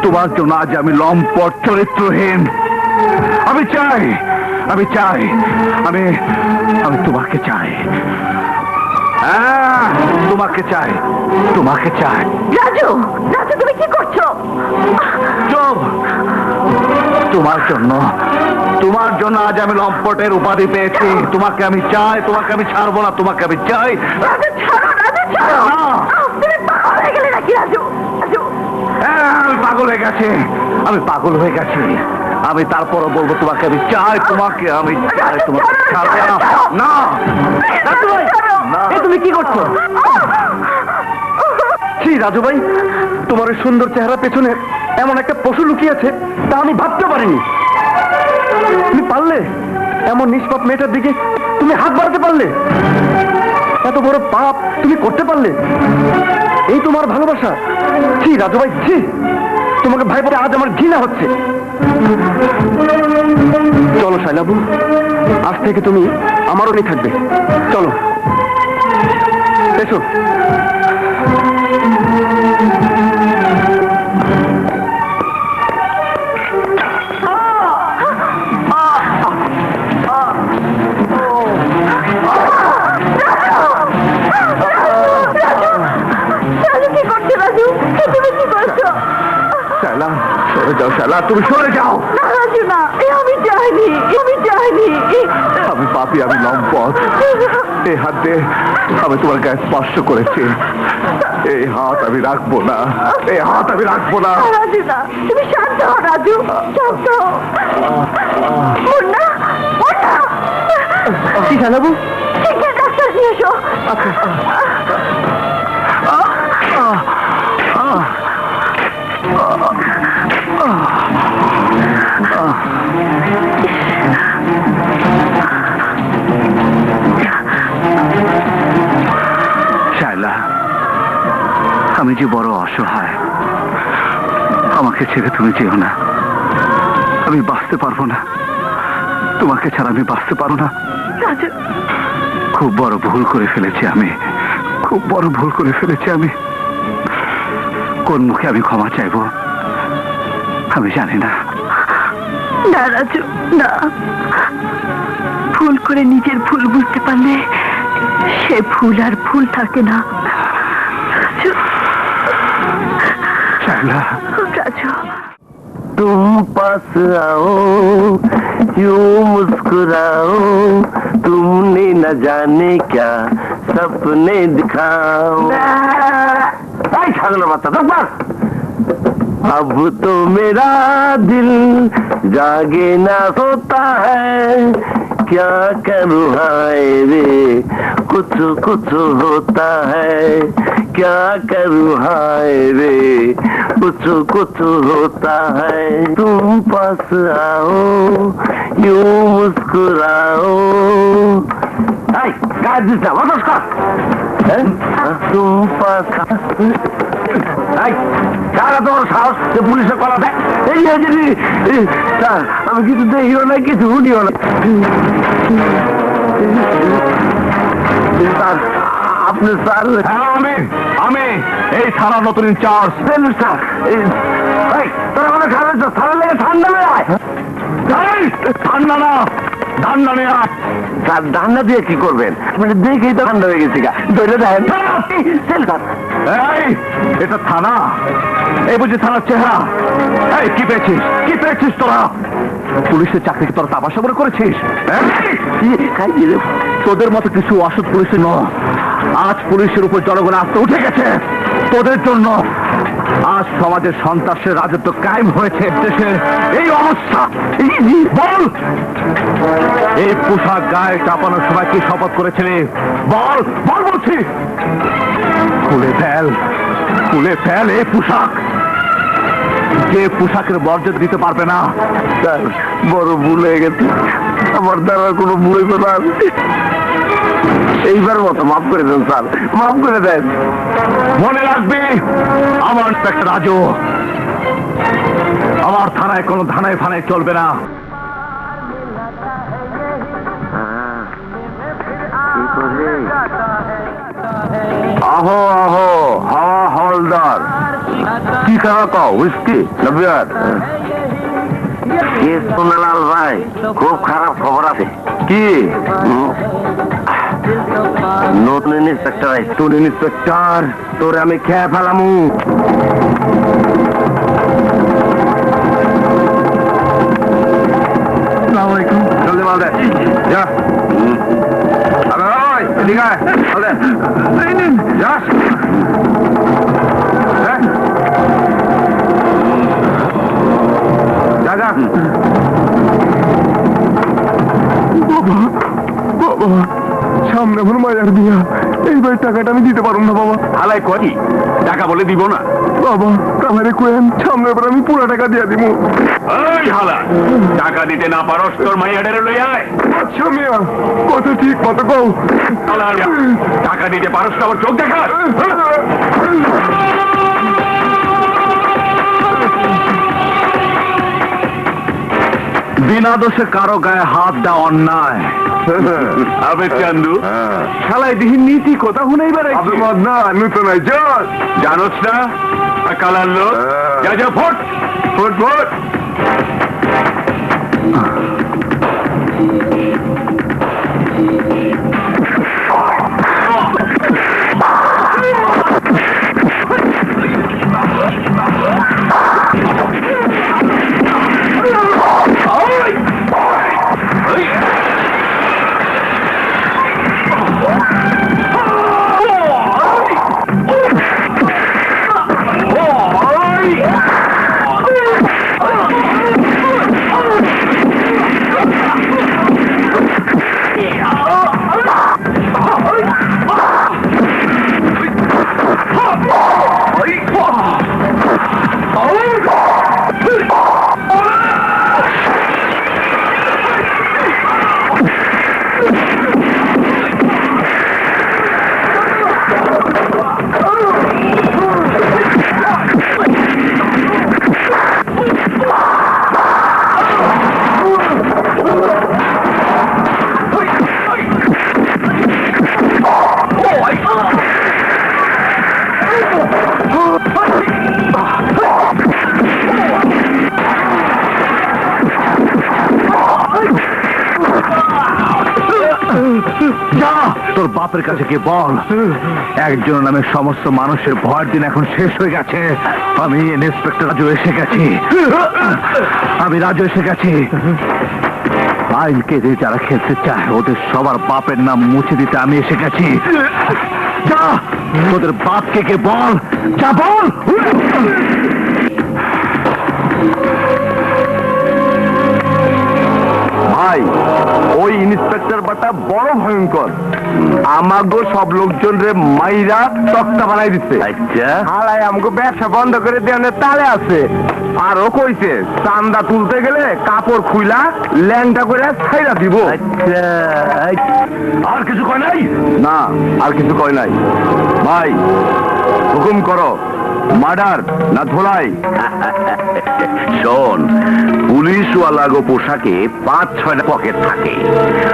তোমার জন্য আজ আমি লম্পট চরিত্রহীন। আমি চাই আমি তোমাকে চাই, তোমাকে চাই। রাজু, তুমি কি করছো? চুপ! তোমার জন্য আজ আমি লম্পটের উপাধি পেয়েছি। তোমাকে আমি চাই, তোমাকে আমি ছাড়বো না, তোমাকে আমি চাই। রাজু ছাড়ো, তুমি পাগল হয়ে গেলে নাকি? রাজু, হ্যাঁ, আমি পাগল হয়ে গেছি। আমি তারপরও বলবো তোমাকে আমি চাই, তোমাকে আমি চাই, তোমাকে ছাড়বো না। তুমি কি করছো? রাজু ভাই, তোমার সুন্দর চেহারা পেছনে এমন একটা পশু লুকিয়ে আছে তা আমি ভাবতে পারিনি। তুমি পারলে এমন নিষ্পাপ মেয়েটার দিকে তুমি হাত বাড়াতে পারলে? এত বড় পাপ তুমি করতে পারলে? এই তোমার ভালোবাসা? রাজু ভাই, তোমাকে ভাই বলে আজ আমার ঘৃণা হচ্ছে। চলো শাইলাবু, আজ থেকে তুমি আমারও নিয়ে থাকবে। চলো, এসো। সরে যাও শালা, তুমি সরে যাও। আমি চাইনি। আমি পাপী, আমি লম্পট। এই হাত দিয়ে আমি তোমার গায়ে স্পর্শ করেছি। এই হাত আমি রাখবো না। রাজু না, তুমি শান্ত হও। রাজু, শান্ত হও। কি শালাবু? ডাক্তার নিয়ে এসো। শায়লা, আমি যে বড় অসহায়। আমাকে ছেড়ে তুমি যেও না। আমি বাঁচতে পারবো না, তোমাকে ছাড়া আমি বাঁচতে পারবো না। খুব বড় ভুল করে ফেলেছি আমি। কোন মুখে আমি ক্ষমা চাইবো আমি জানি না। না রাজু, না। ভুল করে নিজের ভুল বুঝতে পারলে সে ভুল আর ভুল থাকে না। রাজু, तुम पास आओ, यूं मुस्कुराओ, तुमने न जाने क्या सपने दिखाओ। अब तो मेरा दिल जागे ना सोता है, क्या करूँ हाय रे कुछ होता है, क्या करूँ हाय रे कुछ होता है। तुम पास आओ, यूं मुस्कुराओ। तुम पास পুলিশের কলা দেয়। আমি কিছু দেখিও না, কিছু শুনিও না। আপনি স্যার? আমি এই থানা নতুন ইনচার্জ। তোর আমাদের থানার লেগে ঠান্ডা হয়ে আয়। ঠান্ডা না, ধান্ডা নিয়ে আয়। স্যার, ধান্ডা দিয়ে কি করবেন? মানে দেখেই তো ঠান্ডা হয়ে গেছি। ধরে দেখেন, এটা থানা? এই বুঝি থানার চেহারা? এই কি পেয়েছিস তোরা? পুলিশের চাকরিকে তোরা তামাশা করে করেছিস? তোদের মতো কিছু অসৎ পুলিশ নয়। আজ পুলিশের উপর জনগণ আস্থা উঠে গেছে তোদের জন্য। আজ সমাজের সন্ত্রাসের রাজত্ব কায়েম হয়েছে। দেশের এই অবস্থা বল। এই পোশাক গায়ে চাপানোর সময় কি শপথ করেছিলি? বল বলছি। খুলে ফেল এই পোশাক। যে পোশাকের মর্যাদা দিতে পারবে না। স্যার, বড় ভুল হয়ে গেছে। আমার দ্বারা কোনো ভুল হইবে না। এইবার মতো মাফ করে দেন স্যার, মাফ করে দেন। মনে রাখবি, আমার ইন্সপেক্টর রাজু। আমার থানায় কোনো ধানায় ফানায় চলবে না। আহো হাওয়া হলদার, খাওয়া কও হুইস্কি না বিয়ার? সোনালাল ভাই, খুব খারাপ খবর আছে। কি? নতুন ইন্সপেক্টর আইছে। তোর ইন্সপেক্টর, তোরে আমি খেয়ে ফেলামু। জলদি মাল দে, যা। আরে ওই, এদিকে আয়, মাল দে। যাস। হ্যাঁ? যা, যা। বাবা, সামনে এখন মায়ের বিয়া, এইবার টাকাটা আমি দিতে পারবো না বাবা। হালাই করি টাকা বলে দিব না। বাবা, কামারে কোয়েন, সামনের বার আমি পুরো টাকা দিয়ে দিব। এই হালা, টাকা দিতে না পারস তোর মাইয়াডারে লই আয়। আচ্ছা মিয়া, কত ঠিক মতো কও। হালা, টাকা দিতে পারস না, আবার চোখ দেখা। বিনা দোষে কারো গায়ে হাত দেওয়া অন্যায়। আবে চান্দু, শালায় দিহি নীতি কথা শুনেই বেড়াইছি। না নতুন জল জানোস না কালার লোক, যা যা ফোট ফোট ফোট। যা তোর বাপের কাছে গিয়ে বল, একজন নামে সমস্ত মানুষের ভয়ের দিন এখন শেষ হয়ে গেছে। আমি ইন্সপেক্টর রাজু এসে গেছি। আমি রাজু এসে গেছি। আইনকে দিয়ে যারা খেলতে চায় ওদের সবার বাপের নাম মুছে দিতে আমি এসে গেছি। যা তোদের বাপকে গিয়ে বল, যা বল। ভাই, ওই ইন্সপেক্টর বাটা বড় ভয়ঙ্কর। আমাগো সব লোকজন রে মাইরা তক্তা বানাই দিচ্ছে। আচ্ছা, হালাই আমাকে ব্যবসা বন্ধ করে দেওয়ার তালে আছে। আরো কইছে চান্দা তুলতে গেলে কাপড় খুইলা ল্যাংটা করে ছাইরা দিব। আচ্ছা, আর কিছু কয় নাই? না, আর কিছু কয় নাই। ভাই, হুকুম করো, মার্ডার না ধোলাই? শোন, পুলিশওয়ালা গো পোশাকে 5-6টা পকেট থাকে।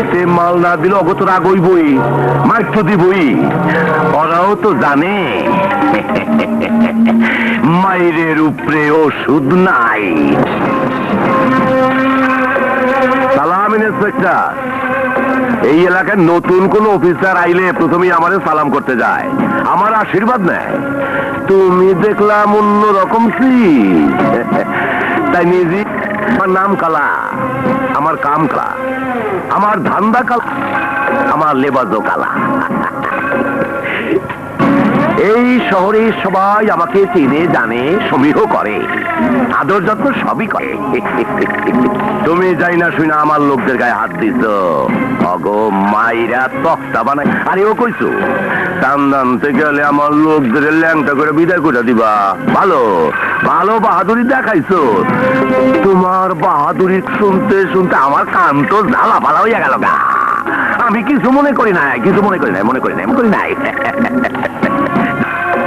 সে মাল না দিলে অগত রাগ হইবই, মার তো দিবই। ওরাও তো জানে মাইরের উপরে ওষুধ নাই। সালাম ইন্সপেক্টর। এই এলাকায় নতুন কোন অফিসার আইলে প্রথমেই আমাদের সালাম করতে যায়, আমার আশীর্বাদ নেয়। তুমি দেখলাম অন্যরকম তাই নিজে। আমার নাম কালা, আমার কাম কালা, আমার ধান্দা কালা, আমার লেবাজও কালা। এই শহরে সবাই আমাকে চেনে জানে, সমীহ করে, আদর যত্ন সবই করে। তুমি যাই না শুই না আমার লোকদের গায়ে হাত দিছ, অগো মাইরা তক্তা বানাই। আরে ও কইছো টান টানতে গেলে আমার লোকদের ল্যাংটা করে বিদায় করে দিবা। ভালো ভালো বাহাদুরি দেখাইছো। তোমার বাহাদুরি শুনতে শুনতে আমার কান তো জ্বালা পালা হইয়া গেল গা। আমি কিছু মনে করি নাই, কিছু মনে করি নাই, মনে করি নাই, মনে করি নাই।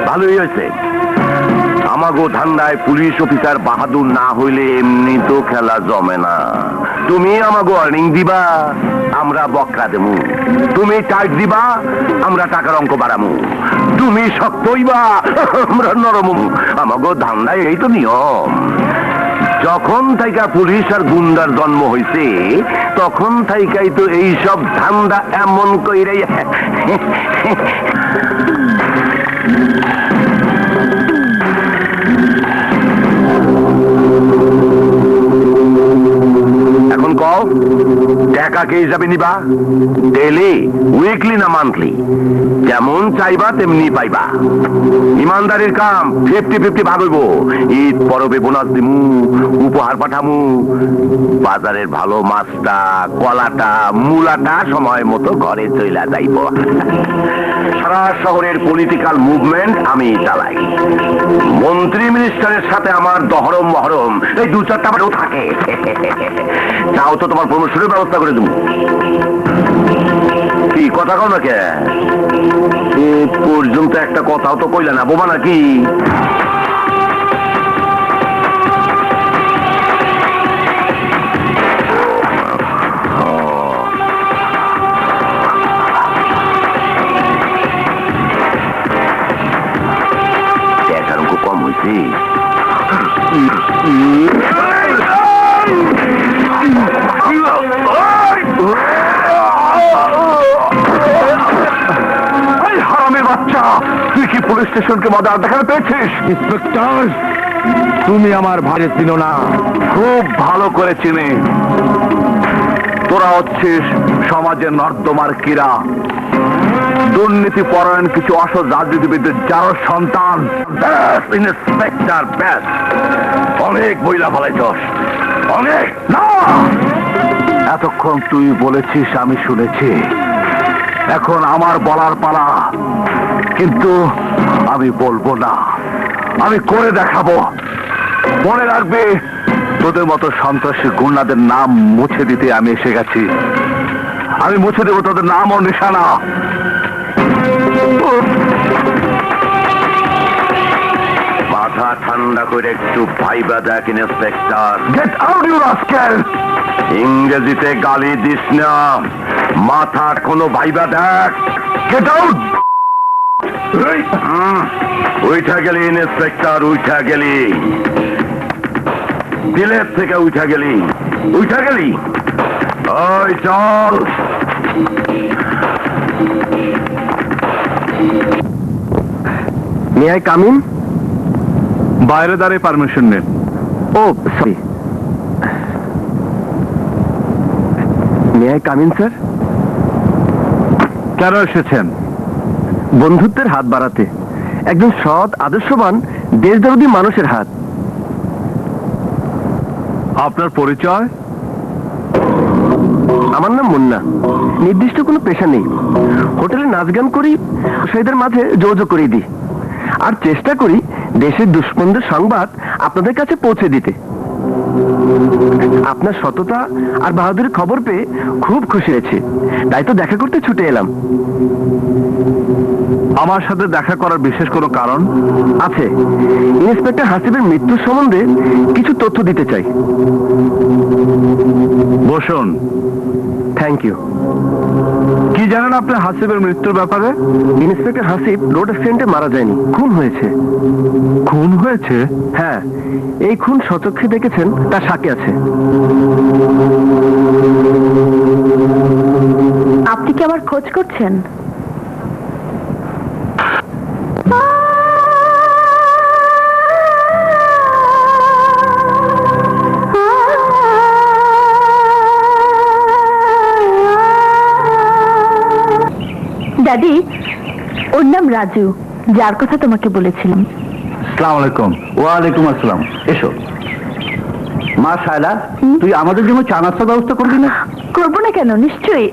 ভালোই হয়েছে। আমাগো ধান্দায় পুলিশ অফিসার বাহাদুর না হইলে এমনি তো খেলা জমে না। তুমি আমাগো ওয়ার্নিং দিবা, আমরা বকরা দেমু, তুমি টাইট দিবা, আমরা টাকার অঙ্ক বাড়ামু, তুমি শক্ত হইবা, আমরা নরম হমু। আমাগো ধান্দায় এই তো নিয়ম। যখন থেকে পুলিশ আর গুন্ডার জন্ম হয়েছে তখন থেকেই তো এইসব ধান্দা এমন কইরে। এখন কও, টাকা কে হিসাবে নিবা? ডেলি, উইকলি না মান্থলি? যেমন চাইবা তেমনি পাইবা। ইমানদারির কাম 50-50 ভাগ হইব। ঈদ পরবে বোনাস দিমু, উপহার পাঠামু, বাজারের ভালো মাছটা, কলাটা, মূলাটা সময় মতো ঘরে চইলা যাইব। সারা শহরের পলিটিক্যাল মুভমেন্ট আমি চালাই। মন্ত্রী মিনিস্টারের সাথে আমার দহরম মহরম এই 2-4টা বারেও থাকে। তাও তো তোমার প্রমোশনের ব্যবস্থা করে দেবো। কি কথা কও না কে? এ পর্যন্ত একটা কথাও তো কইলে না, বোমা নাকি? টাকার অঙ্ক কম হয়েছে। হারামের বাচ্চা, তুই কি পুলিশ স্টেশনকে মজা দেখাতে পেয়েছিস? ইন্সপেক্টর, তুমি আমার ভাইরে চিনো না? খুব ভালো করে চিনি। তোরা হচ্ছিস সমাজের নর্দমার কীরা, দুর্নীতি পরায়ণ কিছু অসৎ রাজনীতিবিদদের যার সন্তান। ইন্সপেক্টর ব্যাস, অনেক বইলা ফেলাইছস, অনেক। না, এতক্ষণ তুই বলেছিস আমি শুনেছি, এখন আমার বলার পালা। কিন্তু আমি বলবো না, আমি করে দেখাবো। মনে রাখবে, তোদের মতো সন্ত্রাসী গুন্ডাদের নাম মুছে দিতে আমি এসে গেছি। আমি মুছে দেবো তোদের নাম ও নিশানা। মাথা ঠান্ডা করে একটু ভাইবা দেখ inspector. Get out you rascal! ইংরেজিতে গালি দিস না, মাথা কোনো ভাইবা দেখ। Get out! উঠা গেলি ইন্সপেক্টর, উঠা গেলি, দিলের থেকে উঠা গেলি, উঠা গেলি। ওই চল। May I come in? বাইরে দাঁড়িয়ে পারমিশন নেন। Oh sorry, may I come in sir? কেন এসেছেন? বন্ধুত্বের হাত বাড়াতে, একজন সৎ আদর্শবান দেশদরদী মানুষের হাত। আপনার পরিচয়? আমার নাম মুন্না, নির্দিষ্ট কোনো পেশা নেই। হোটেলে নাচ গান করি, ব্যবসায়ীদের মাঝে যোগাযোগ করে দিই, আর চেষ্টা করি দেশের দুশ্মনদের সংবাদ আপনাদের কাছে পৌঁছে দিতে। আপনার সততা আর বাহাদুরের খবর পেয়ে খুব খুশি হয়েছে, তাই তো দেখা করতে ছুটে এলাম। আমার সাথে দেখা করার বিশেষ কোনো কারণ আছে, ইন্সপেক্টর হাসিবের মৃত্যুর সম্বন্ধে কিছু তথ্য দিতে চাই। বসুন। Thank you. কি জানেন আপনি হাসিবের মৃত্যুর ব্যাপারে? ইন্সপেক্টর হাসিব রোড অ্যাক্সিডেন্টে মারা যায়নি, খুন হয়েছে। খুন হয়েছে? হ্যাঁ, এই খুন স্বচক্ষে দেখেছেন, তার সাক্ষী আছে। আপনি কি আমার খোঁজ করছেন? দাদি, ওর নাম রাজু, যার কথা তোমাকে বলেছিলাম। আসসালামু আলাইকুম। ওয়ালাইকুম আসসালাম। এসো। মা শায়লা, তুই আমাদের জন্য চা নাস্তার ব্যবস্থা করবি না? করবো না কেন, নিশ্চয়ই।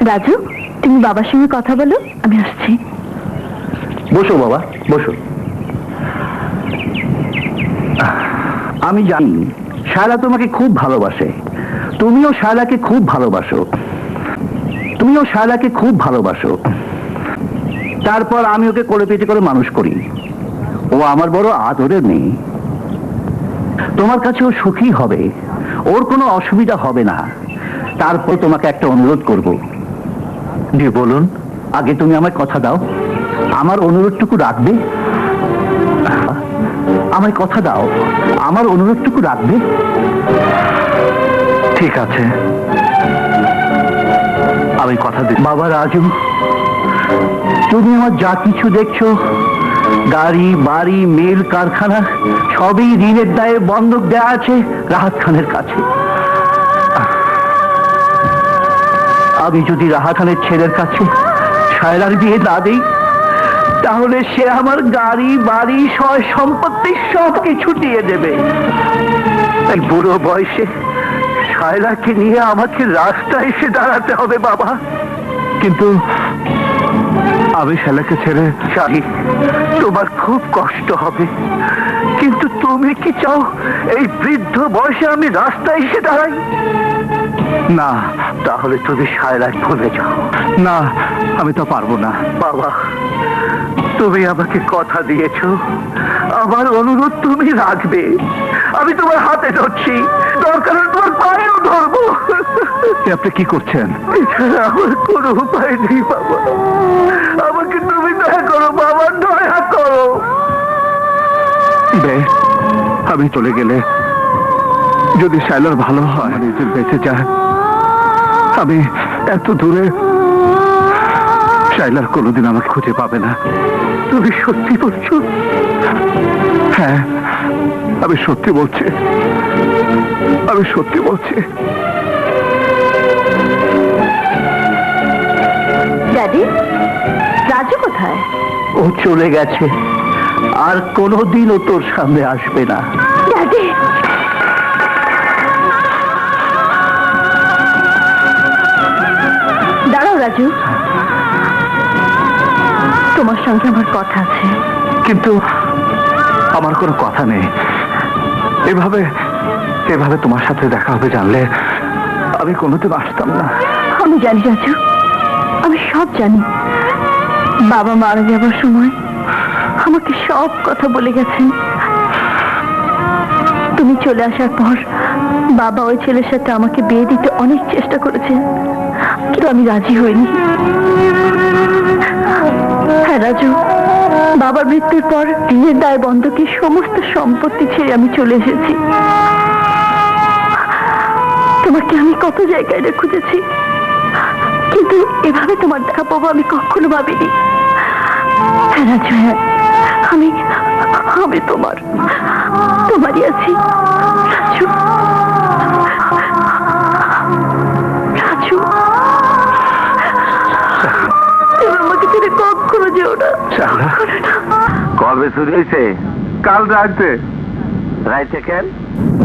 রাজু, তুমি বাবার সঙ্গে কথা বলো, আমি আসছি। বসো বাবা, বসো। আমি জানি শায়লা তোমাকে খুব ভালোবাসে, তুমিও শায়লাকে খুব ভালোবাসো, তুমিও শায়লাকে খুব ভালোবাসো। তারপর আমি ওকে কোলে পিঠে করে মানুষ করি। ও আমার বড় আদরের মেয়ে। তোমার কাছে ও সুখী হবে, ওর কোনো অসুবিধা হবে না। তারপর তোমাকে একটা অনুরোধ করব। জি বলুন। আগে তুমি আমায় কথা দাও, আমার অনুরোধটুকু রাখবে? আমায় কথা দাও, আমার অনুরোধটুকু রাখবে? ঠিক আছে, আমি কথা দিই। বাবা রাজু, তুমি আমার যা কিছু দেখছো, গাড়ি বাড়ি মিল কারখানা সবই ঋণের দায়ে বন্ধক দেয়া আছে রাহাত খানের কাছে। আমি যদি রাহাত খানের ছেলের কাছে শায়লার বিয়ে না দিই, তাহলে সে আমার গাড়ি বাড়ি সয় সম্পত্তি সব কিছু দিয়ে দেবে। এই বুড়ো বয়সে শায়লাকে নিয়ে আমাকে রাস্তায় এসে দাঁড়াতে হবে বাবা। কিন্তু আমি শায়লাকে ছেড়ে জানি তোমার খুব কষ্ট হবে, কিন্তু তুমি কি চাও এই বৃদ্ধ বয়সে আমি রাস্তায় এসে দাঁড়াই? না, তাহলে তুমি শায়লায় ভুলে যাও। না, আমি তো পারবো না বাবা। তুমি আমাকে কথা দিয়েছো, আমার অনুরোধ তুমি রাখবে। আমি তোমার হাতে ধরছি, দরকার হলে তোমার পায়েও ধরবো। আপনি কি করছেন? আমার কোনো উপায় নেই বাবা, আমাকে তুমি দয়া করো বাবা, দয়া করো। আমি চলে গেলে যদি শায়লার ভালো হয়, নিজের বেঁচে যায়, আমি এত দূরে, শায়লার কোনোদিন আমাকে খুঁজে পাবে না। তুমি সত্যি বলছো? হ্যাঁ, আমি সত্যি বলছি, আমি সত্যি বলছি। ড্যাডি, রাজু কোথায়? ও চলে গেছে, আর কোনোদিনও তোর সামনে আসবে না। ড্যাডি, দাঁড়াও রাজু, তোমার সঙ্গে আমার কথা আছে। কিন্তু আমার কোনো কথা নেই। এভাবে এভাবে তোমার সাথে দেখা হবে জানলে আমি কোনোদিন আসতাম না। আমি জানি রাজু, আমি সব জানি। বাবা মারা যাবার সময় আমাকে সব কথা বলে গেছেন। তুমি চলে আসার পর বাবা ওই ছেলের সাথে আমাকে বিয়ে দিতে অনেক চেষ্টা করেছেন, কিন্তু আমি রাজি হইনি। হ্যাঁ রাজু, বাবার মৃত্যুর পর ঋণের দায় বন্ধকে সমস্ত সম্পত্তি ছেড়ে আমি চলে এসেছি। তোমাকে আমি কত জায়গায় খুঁজেছি, কিন্তু এভাবে তোমার দেখা পাবো আমি কখনো ভাবিনি। হ্যাঁ রাজু, হ্যাঁ, আমি আমি তোমারই আছি রাজু। রাজু, তুমি আমাকে ছেড়ে কখনো যেও না। কবে চুরি হয়েছে? কাল রাতে। রাইতে কেন?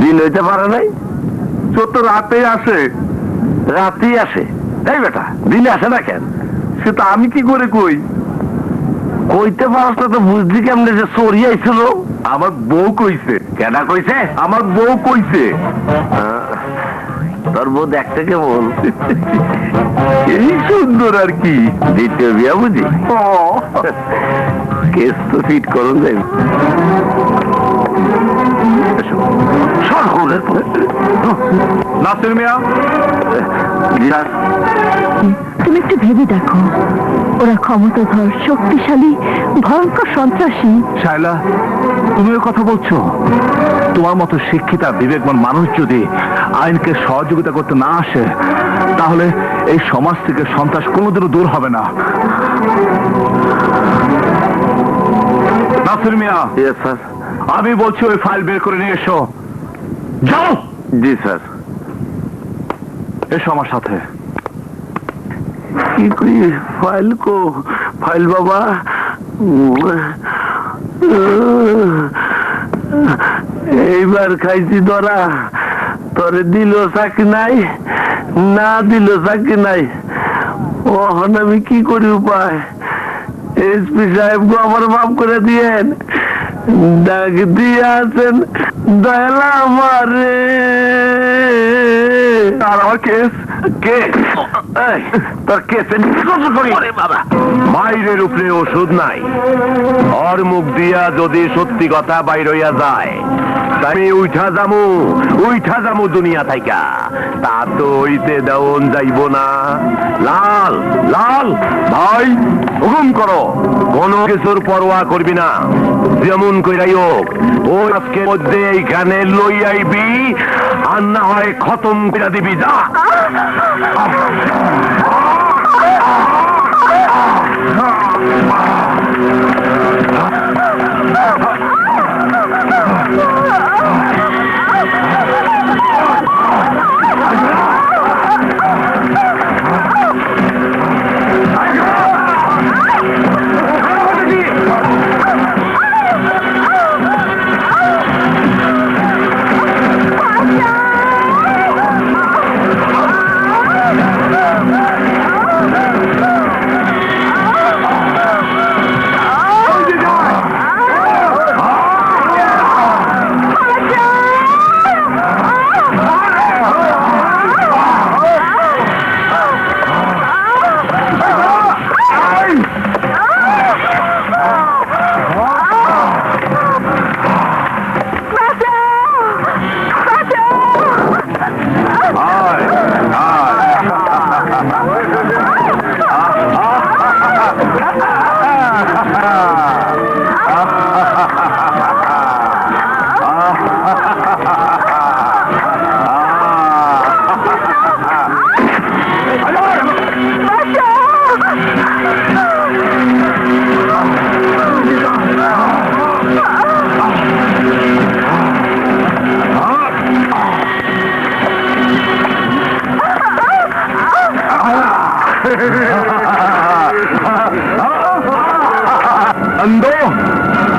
দিন হইতে পারে নাই? তো রাতেই আসে। রাতেই আসে? এই বেটা, দিনে আসে না কেন? সেটা আমি কি করে কই? কইতে পারছ না তো বুঝলি কেমনে যে চোরি আইছিল? আমার বউ কইছে। কেডা কইছে? আমার বউ কইছে। তোর বউ দেখতে কেমন? এই সুন্দর আর কি। দ্বিতীয় বিয়া বুঝি? কেস তো ফিট করুন যাই। নাসির মিয়া, তুমি একটু ভেবে দেখো, ওরা ক্ষমতাধর, শক্তিশালী, ভয়ঙ্কর সন্ত্রাসী। শায়লা, তুমিও কথা বলছো? তোমার মতো শিক্ষিতা বিবেকবান মানুষ যদি আইনকে সহযোগিতা করতে না আসে, তাহলে এই সমাজ থেকে সন্ত্রাস কোনোদিনও দূর হবে না। নাসির মিয়া, স্যার। আমি বলছি ওই ফাইল বের করে নিয়ে এসো। যাও। জি স্যার। এসো আমার সাথে। কি করি? ফাইল কো? ফাইল বাবা, এইবার খাইছি ধরা। তোরে দিল চাকরি নাই, না দিল চাকরি নাই। ওহন আমি কি করি? উপায়? এসপি সাহেব গো আমার মাফ করে দিয়েন। ডাক দিয়ে আছেন দয়ালা আমারে। আর আমার কেস কে? তোর কেসে বাবা মায়ের উপরে ওষুধ নাই ওর মুখ দিয়া যদি সত্যি কথা বাইর হইয়া যায় তাই উঠা যামু দুনিয়া থাইকা তা তো হইতে দেওন যাইব না। লাল লাল ভাই হুকুম করো, কোন কিছুর পরোয়া করবি না, যেমন কইরাই হোক ওই আজকের মধ্যে এইখানে লই আইবি, আর না হয় খতম করে দিবি।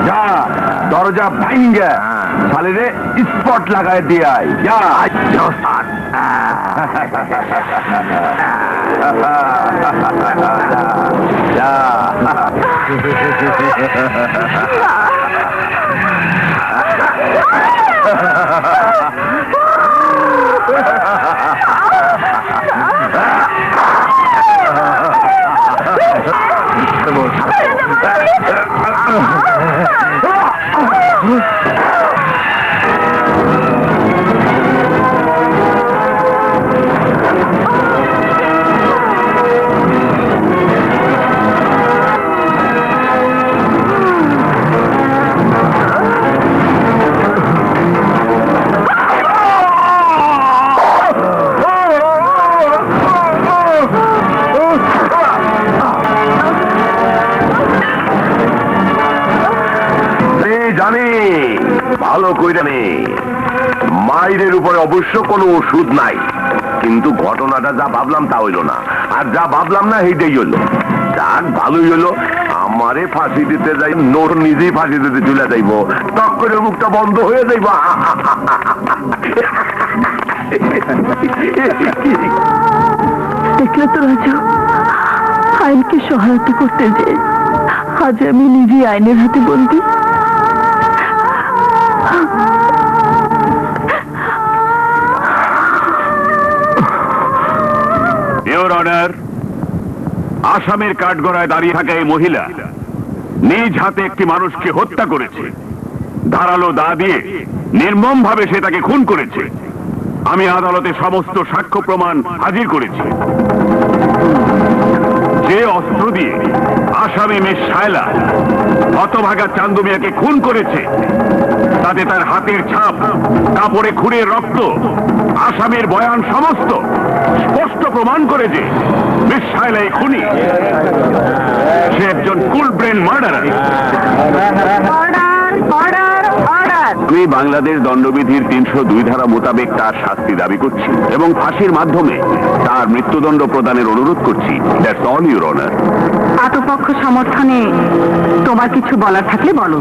যা দরজা ভাঙ্গে শালিরে স্পট লাগায় দিয়াই। যা জানি ভালো কইরা নে মায়ের উপরে অবশ্য কোনো ওষুধ নাই, কিন্তু ঘটনাটা যা ভাবলাম তা হইল না, আর যা ভাবলাম না সেইটাই হইল। যাক ভালোই হইল, আমারে ফাঁসি দিতে যাই নোর নিজেই ফাঁসি দিতে চলে যাইব, টক করে মুখটা বন্ধ হয়ে যাইব। দেখলে তো রাজু, আইনকে সহায়তা করতে যে আজ আমি নিজে আইনের হাতে বন্দি। ইওর অনার, আসামের কাঠগড়ায় দাঁড়িয়ে থাকা এই মহিলা নিজ হাতে একটি মানুষকে হত্যা করেছে। ধারালো দা দিয়ে নির্মম ভাবে সে তাকে খুন করেছে। আমি আদালতে সমস্ত সাক্ষ্য প্রমাণ হাজির করেছি। যে অস্ত্র দিয়ে আসামি মিস শায়লা হতভাগা চান্দু মিয়াকে খুন করেছে, তাতে তার হাতের ছাপ, কাপড়ে খুঁড়ে রক্ত, আসামির বয়ান সমস্ত স্পষ্ট প্রমাণ করে যে মিস শায়লা এই খুনি। সে একজন কুল ব্রেন মার্ডারার। আমি বাংলাদেশ দণ্ডবিধির 302 ধারা মোতাবেক তার শাস্তি দাবি করছি এবং ফাঁসির মাধ্যমে তার মৃত্যুদণ্ড প্রদানের অনুরোধ করছি। That's all your honour. আতপক্ষ সমর্থনে তোমার কিছু বলার থাকলে বলো।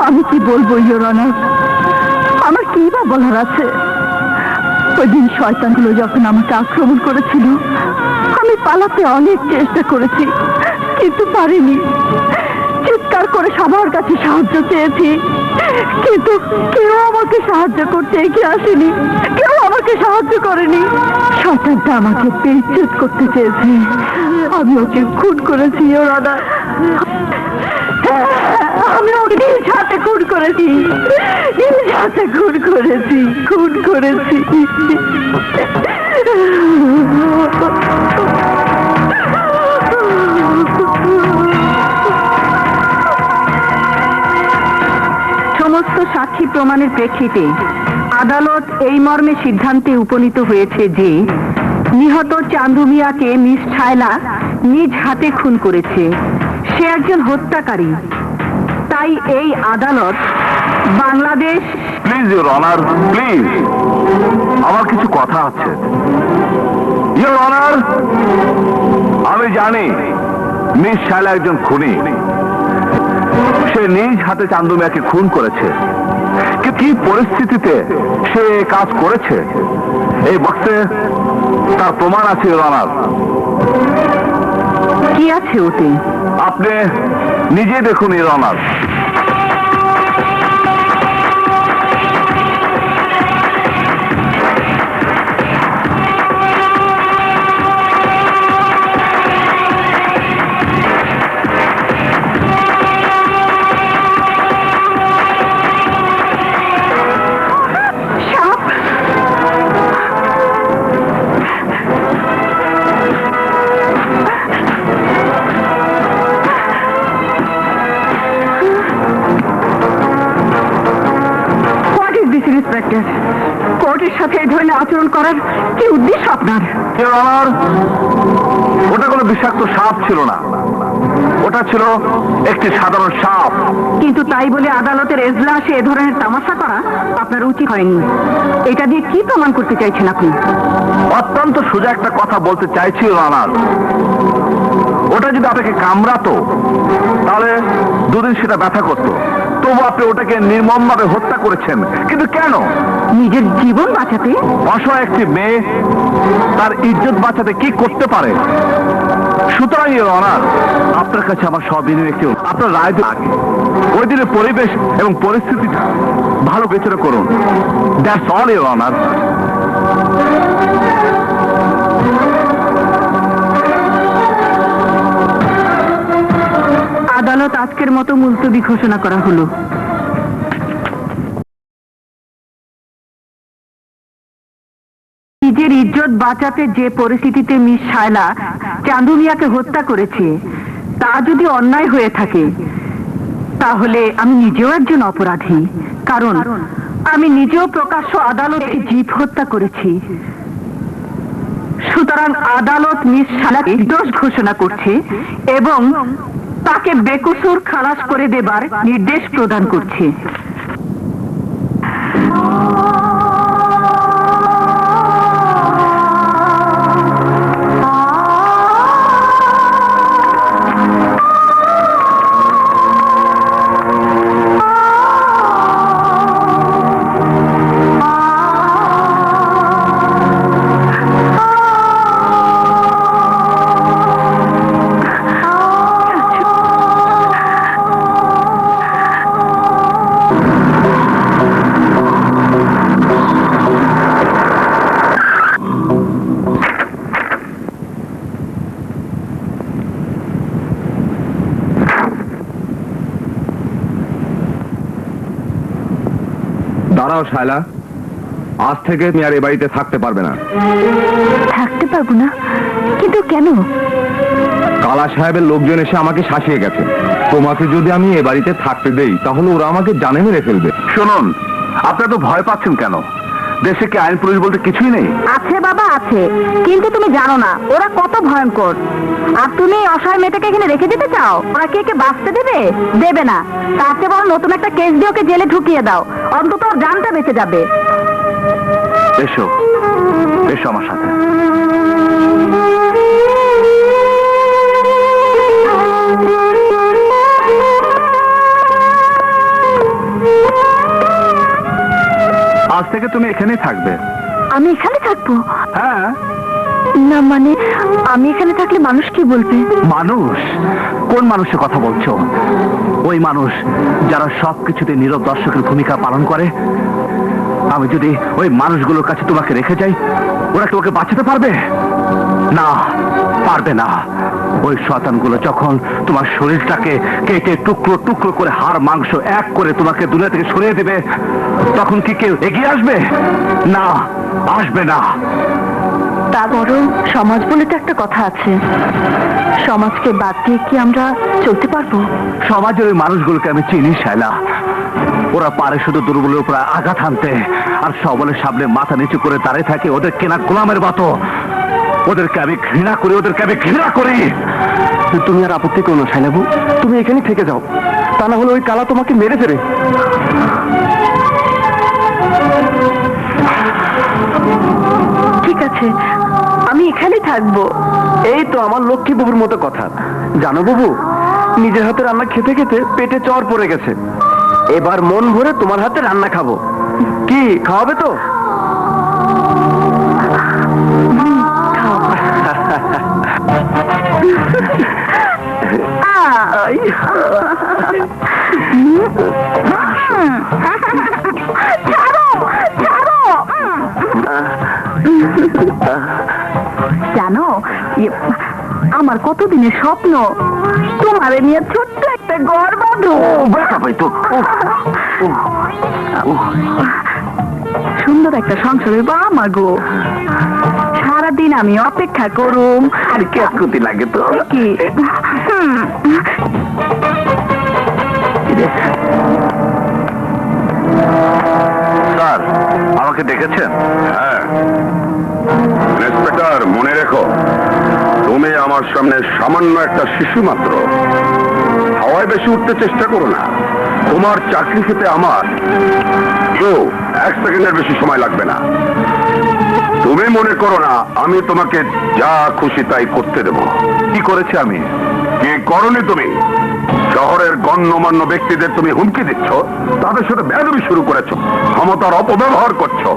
আমি কি বলবো ইওর অনার? আমার কি বা বলার আছে? ওই দিন শয়তানগুলো যখন আমাকে আক্রমণ করেছিল, আমি পালাতে অনেক চেষ্টা করেছি, কিন্তু পারিনি। চিৎকার করে সবার কাছে সাহায্য চেয়েছি, কিন্তু কেউ আমাকে সাহায্য করতে এগিয়ে আসেনি, কেউ আমাকে সাহায্য করেনি। শয়তানটা আমাকে বেইজ্জত করতে চেয়েছে, আমি ওকে খুন করেছি। ওর আদা আমি ওকে নিজ হাতে খুন করেছি, নিজ হাতে খুন করেছি, খুন করেছি। সমস্ত সাক্ষী প্রমাণের প্রেক্ষিতে আদালত এই মর্মে সিদ্ধান্তে উপনীত হয়েছে যে নিহত চান্দু মিয়াকে মিস ছায়লা নিজ হাতে খুন করেছে। সে একজন হত্যাকারী। তাই এই আদালত Bangladesh please your honour, please, আমার কিছু কথা আছে। ইউর অনার, আমি জানি মিস শায়লা একজন খুনি। সে নিজ হাতে চান্দু মিয়াকে খুন করেছে। কি পরিস্থিতিতে সে কাজ করেছে এই বক্সে তার প্রমাণ আছে ইউর অনার। কি আছে ওতে? আপনি নিজে দেখুন ইউর অনার। কোর্টের সাথে এই ধরনের আচরণ করার কি উদ্দেশ্য আপনার? ইউর অনার, ওটা কোনো বিষাক্ত সাপ ছিল না, ওটা ছিল একটি সাধারণ সাপ। কিন্তু তাই বলে আদালতের এজলাসে এ ধরনের তামাশা করা আপনার উচিত হয়নি। এটা দিয়ে কি প্রমাণ করতে চাইছেন আপনি? অত্যন্ত সোজা একটা কথা বলতে চাইছি ইউর অনার। ওটা যদি আপনাকে কামড়াতো তাহলে দুদিন সেটা ব্যথা করতো, তবু আপনি ওটাকে নির্মমভাবে হত্যা করেছেন। কিন্তু কেন? নিজের জীবন বাঁচাতে? অসহায় একটি মেয়ে তার ইজ্জত বাঁচাতে কি করতে পারে? সুতরাং ইউর অনার, আপনার কাছে আমার সবিনয় একটি আপনার রায় আগে ওই দিনের পরিবেশ এবং পরিস্থিতিটা ভালো বিবেচনা করুন। That's all your honour. আদালত আজকের মতো মুলতবি ঘোষণা করা হলো। নিজের ইজ্জত বাঁচাতে যে পরিস্থিতিতে মিস শায়লা চান্দু মিয়াকে হত্যা করেছে তা যদি অন্যায় হয়ে থাকে তাহলে আমি নিজেও একজন অপরাধী, কারণ আমি নিজেও প্রকাশ্য আদালতে জীব হত্যা করেছি। সুতরাং আদালত মিস শায়লাকে দোষ ঘোষণা করছে এবং তাকে বেকসুর খালাস করে দেবার নির্দেশ প্রদান করছে। দাঁড়াও শায়লা, আজ থেকে তুমি আর এ বাড়িতে থাকতে পারবে না। থাকতে পারবো না? কিন্তু কেন? কালা সাহেবের লোকজন এসে আমাকে শাসিয়ে গেছে। তোমাকে যদি আমি এ বাড়িতে থাকতে দেই তাহলে ওরা আমাকে জানে মেরে ফেলবে। শুনুন, আপনারা তো ভয় পাচ্ছেন কেন? দেশে কি আইন পুলিশ বলতে কিছুই নেই? আছে বাবা, আছে, কিন্তু তুমি জানো না ওরা কত ভয়ঙ্কর। আর তুমি এই অসহায় মেয়েটাকে এখানে রেখে দিতে চাও? ওরা কি একে বাঁচতে দেবে? দেবে না। তার চেয়ে বরং নতুন একটা কেস দিয়ে ওকে জেলে ঢুকিয়ে দাও, অন্তত ওর জানটা বেঁচে যাবে। এসো, এসো আমার সাথে। আজ থেকে তুমি এখানেই থাকবে। আমি এখানে থাকবো? হ্যাঁ, না মানে আমি এখানে থাকলে মানুষ কি বলবে? মানুষ? কোন মানুষের কথা বলছো? ওই মানুষ যারা সবকিছুতে নীরব দর্শকের ভূমিকা পালন করে। আমি যদি ওই মানুষগুলোর কাছে তোমাকে রেখে যাই, ওরা তোমাকে বাঁচাতে পারবে? না, পারবে না। ওই শয়তানগুলো যখন তোমার শরীরটাকে কেটে টুকরো টুকরো করে হাড় মাংস এক করে তোমাকে দুনিয়া থেকে সরিয়ে দেবে, তখন কি কেউ এগিয়ে আসবে? না, আসবে না। তা বরং সমাজ বলে তো একটা কথা আছে, সমাজকে বাদ দিয়ে কি আমরা চলতে পারবো? সমাজের ওই মানুষগুলোকে আমি চিনি শায়লা। ওরা পারে শুধু দুর্বলের উপর আঘাত হানতে, আর সবলের সামনে মাথা নিচু করে দাঁড়িয়ে থাকে ওদের কেনা গোলামের মতো। ওদেরকে আমি ঘৃণা করি, ওদেরকে আমি ঘৃণা করি। তুমি আর আপত্তি করো না শাইলাবু, তুমি এখানেই থেকে যাও, তা না হলে ওই কালা তোমাকে মেরে ফেলে। ঠিক আছে, আমি এখানেই থাকবো। এই তো আমার লক্ষ্মী বাবুর মতো কথা। জানো বাবু, নিজের হাতে রান্না খেতে খেতে পেটে চর পড়ে গেছে, এবার মন ভরে তোমার হাতে রান্না খাবো। কি খাওয়াবে তো? জানো, আমার কতদিনের স্বপ্ন তোমারে নিয়ে ছোট্ট একটা ঘর বাঁধো। সুন্দর একটা সংসার হইব আমার গো। সারাদিন আমি অপেক্ষা করুম। আর কি আকুতি লাগে তো? কি স্যার, আমাকে ডেকেছেন? হ্যাঁ ইন্সপেক্টর, মনে রেখো তুমি আমার সামনে সামান্য একটা শিশু মাত্র। হাওয়ায় বেশি উঠতে চেষ্টা করো না। তোমার চাকরি খেতে আমার তো 1 সেকেন্ডের বেশি সময় লাগবে না। তুমি মনে করো না আমি তোমাকে যা খুশি তাই করতে দেব। কি করেছি আমি? কি করনি তুমি? শহরের গণ্যমান্য ব্যক্তিদের তুমি হুমকি দিচ্ছ, তাদের সাথে বেয়াদবি শুরু করেছো, ক্ষমতার অপব্যবহার করছো।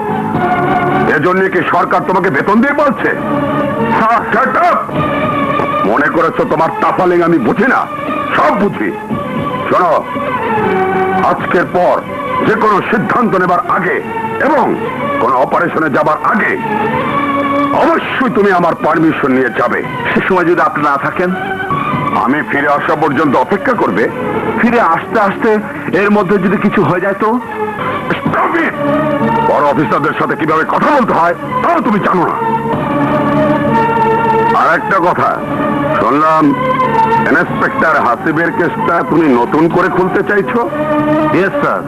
এজন্য কি সরকার তোমাকে বেতন দিয়ে বলছে? Shut up! মনে করেছো তোমার তাফালিং আমি বুঝি না? সব বুঝি। শোনো, আজকের পর যে কোনো সিদ্ধান্ত নেবার আগে এবং কোন অপারেশনে যাবার আগে অবশ্যই তুমি আমার পারমিশন নিয়ে যাবে। সে সময় যদি আপনি না থাকেন? আমি ফিরে আসা পর্যন্ত অপেক্ষা করবে। ফিরে আসতে আসতে এর মধ্যে যদি কিছু হয়ে যায় তো? Stop it! বড় অফিসারদের সাথে কিভাবে কথা বলতে হয় তাও তুমি জানো না। আর একটা কথা শুনলাম, ইন্সপেক্টর হাসিবের কেসটা তুমি নতুন করে খুলতে চাইছো? Yes sir.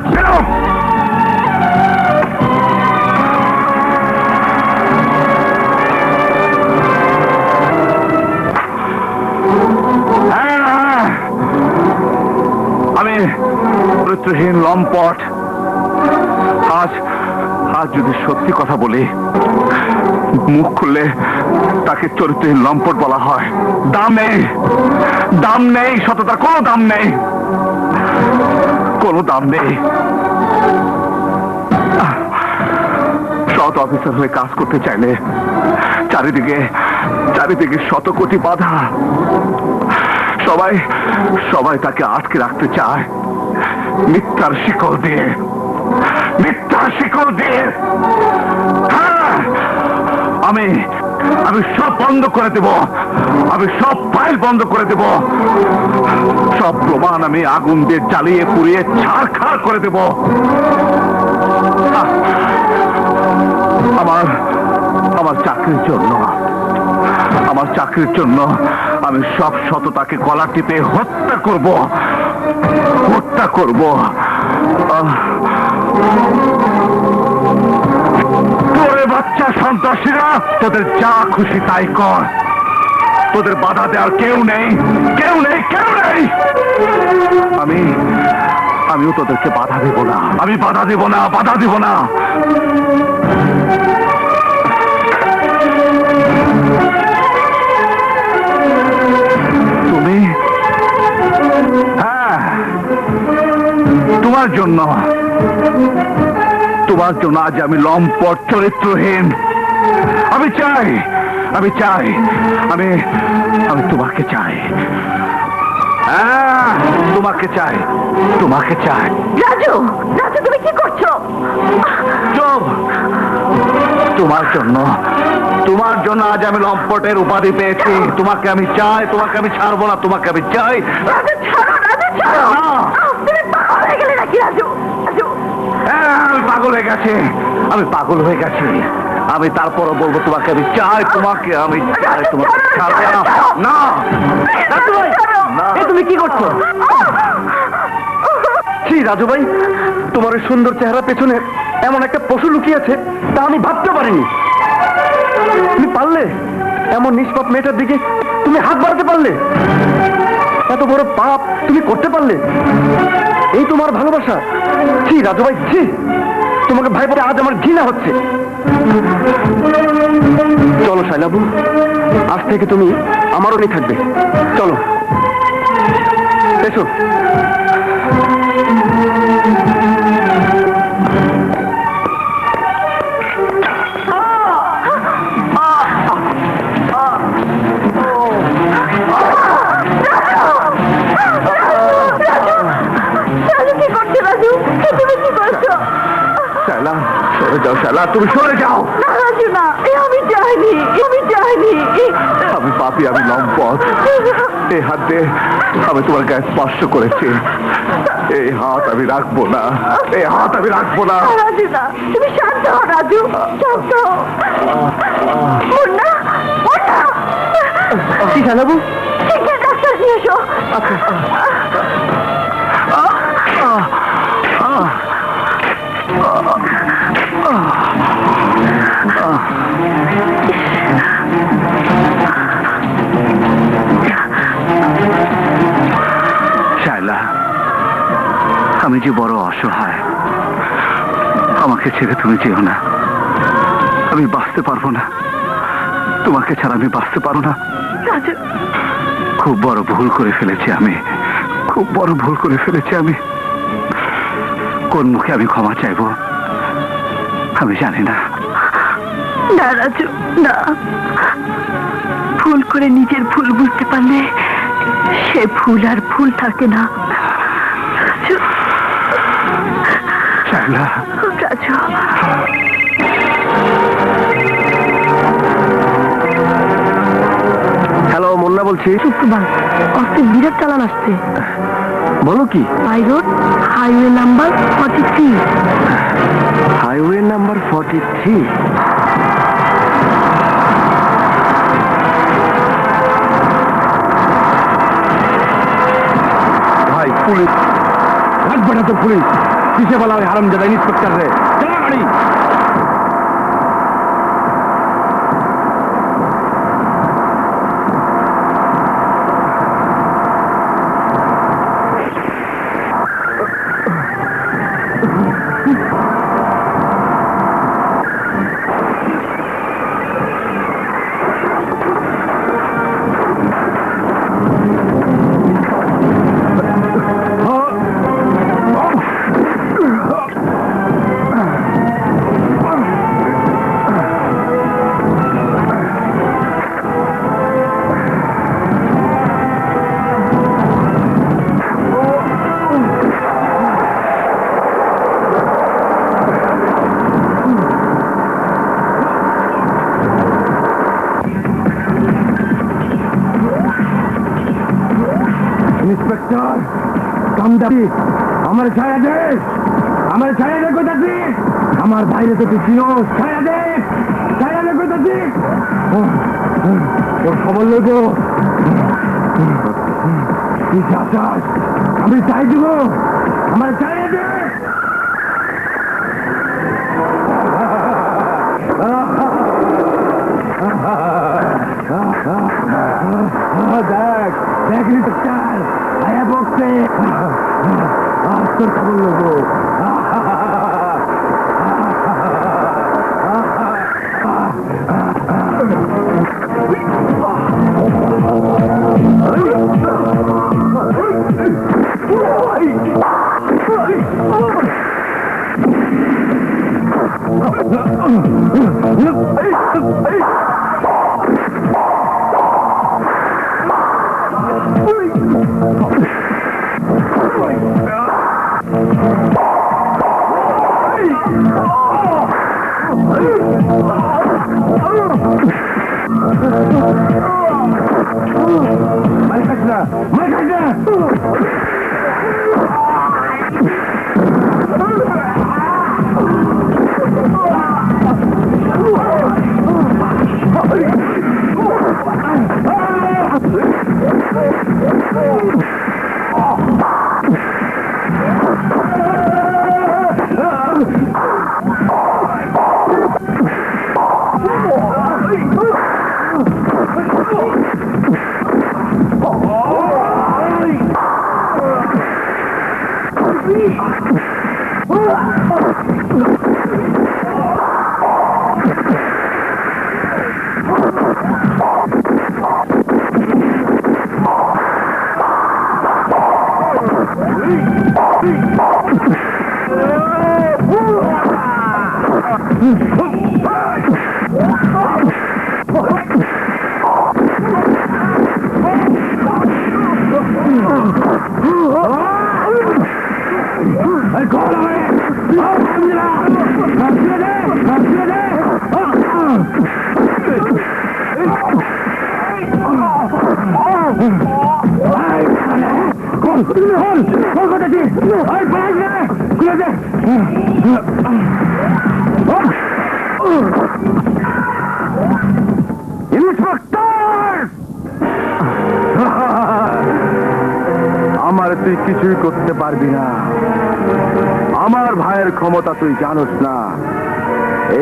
আমি চরিত্রহীন লম্পট। আজ আজ যদি সত্যি কথা বলি, মুখ খুললে তাকে চরিত্রহীন লম্পট বলা হয়। দাম নেই, দাম নেই, সততার কোনো দাম নেই, কোনো দাম নেই। সৎ অফিসার হয়ে কাজ করতে চাইলে চারিদিকে চারিদিকে শত কোটি বাধা। সবাই সবাই তাকে আটকে রাখতে চায় মিথ্যার শিকল দিয়ে, মিথ্যার শিকল দিয়ে। হ্যাঁ, আমি আমি সব বন্ধ করে দেব, আমি সব ফাইল বন্ধ করে দেব, সব প্রমাণ আমি আগুন দিয়ে জ্বালিয়ে পুড়িয়ে ছারখার করে দেব। আমার আমার চাকরির জন্য, আমার চাকরির জন্য আমি সব সততাকে গলা টিপে হত্যা করব, হত্যা করব। তোরে বাচ্চা সন্ত্রাসীরা, তোদের যা খুশি তাই কর, তোদের বাধা দেওয়ার কেউ নেই, কেউ নেই, কেউ নেই। আমিও তোদেরকে বাধা দেব না, আমি বাধা দেব না, বাধা দেব না। তুমি, হ্যাঁ, তোমার জন্য, তোমার জন্য আজ আমি লম্পট চরিত্রহীন। আমি চাই আমি চাই, আমি আমি তোমাকে চাই। হ্যাঁ, তোমাকে চাই, তোমাকে চাই। রাজু, রাজু তুমি কি করছো? চুপ! তোমার জন্য, তোমার জন্য আজ আমি লম্পটের উপাধি পেয়েছি। তোমাকে আমি চাই, তোমাকে আমি ছাড়বো না, তোমাকে আমি চাই। রাজু ছাড়ো, রাজু ছাড়ো। না। তুমি পাগল হয়ে গেলে নাকি রাজু? রাজু হ্যাঁ, আমি পাগল হয়ে গেছি, আমি পাগল হয়ে গেছি। আমি তারপরও বলবো তোমাকে আমি চাই, তোমাকে আমি চাই, তোমাকে ছাড়বো না। না, রাজু ভাই, এ তুমি কি করছো? ছি রাজু ভাই, তোমার ওই সুন্দর চেহারা পেছনে এমন একটা পশু লুকিয়ে আছে তা আমি ভাবতে পারিনি। তুমি পারলে এমন নিষ্পাপ মেয়েটার দিকে তুমি হাত বাড়াতে পারলে? এত বড় পাপ তুমি করতে পারলে? এই তোমার ভালোবাসা? ছি রাজু ভাই, ছি! তোমাকে ভাই বলে আজ আমার ঘৃণা হচ্ছে। চলো শাইলাবু, আজ থেকে তুমি আমারও নেই থাকবে। চলো এসো। রাজু কি করছো? রাজু তুমি কি করছো? শালা, সরে যাও শালা, তুমি সরে যাও। না রাজু না, আমি চাইনি, আমি চাইনি। আমি পাপী, আমি লম্পট। এই হাত দিয়ে আমি তোমার গায়ে স্পর্শ করেছি। এই হাত আমি রাখবো না, এই হাত আমি রাখবো না। রাজু না, তুমি শান্ত হও রাজু, শান্ত হও। মুন্না, মুন্না! কি শাইলাবু? ঠিক আছে, ডাক্তার নিয়ে এসো। শায়লা, আমি যে বড় অসহায়, আমাকে ছেড়ে তুমি যেও না। আমি বাঁচতে পারবো না, তোমাকে ছাড়া আমি বাঁচতে পারবো না। রাজু, খুব বড় ভুল করে ফেলেছি আমি, খুব বড় ভুল করে ফেলেছি আমি। কোন মুখে আমি ক্ষমা চাইবো আমি জানি না। না রাজু না, ভুল করে নিজের ভুল বুঝতে পারলে সে ভুল আর ভুল থাকে না। রাজু, শায়লা, রাজু। হ্যালো, মুন্না বলছি। শুক্রবার অস্ত্রের বিরাট চালান আসছে। বলো কি? High road, highway number 43। Highway number 43। ভাই পুলিশ লাগবে না তো, পুলিশ কিসে বলা ওই হারামজাদা ইন্সপেক্টর রে। চালা গাড়ি। ইন্সপেক্টর, কামদারি আমার ছায়া দে, আমার ছায়া দে কোথাছি? আমার বাইরে তো তুই চিনো। ছায়া দে, ছায়া দে কোথাছি? ওর খবর লইব। তুই চাস আমি চাই দিব, আমার ছায়া দে। দেখ দেখ ইন্সপেক্টর, আয়া বকছে। তোর খবর নেবো। আমার তুই কিছুই করতে পারবি না। আমার ভাইয়ের ক্ষমতা তুই জানোস না।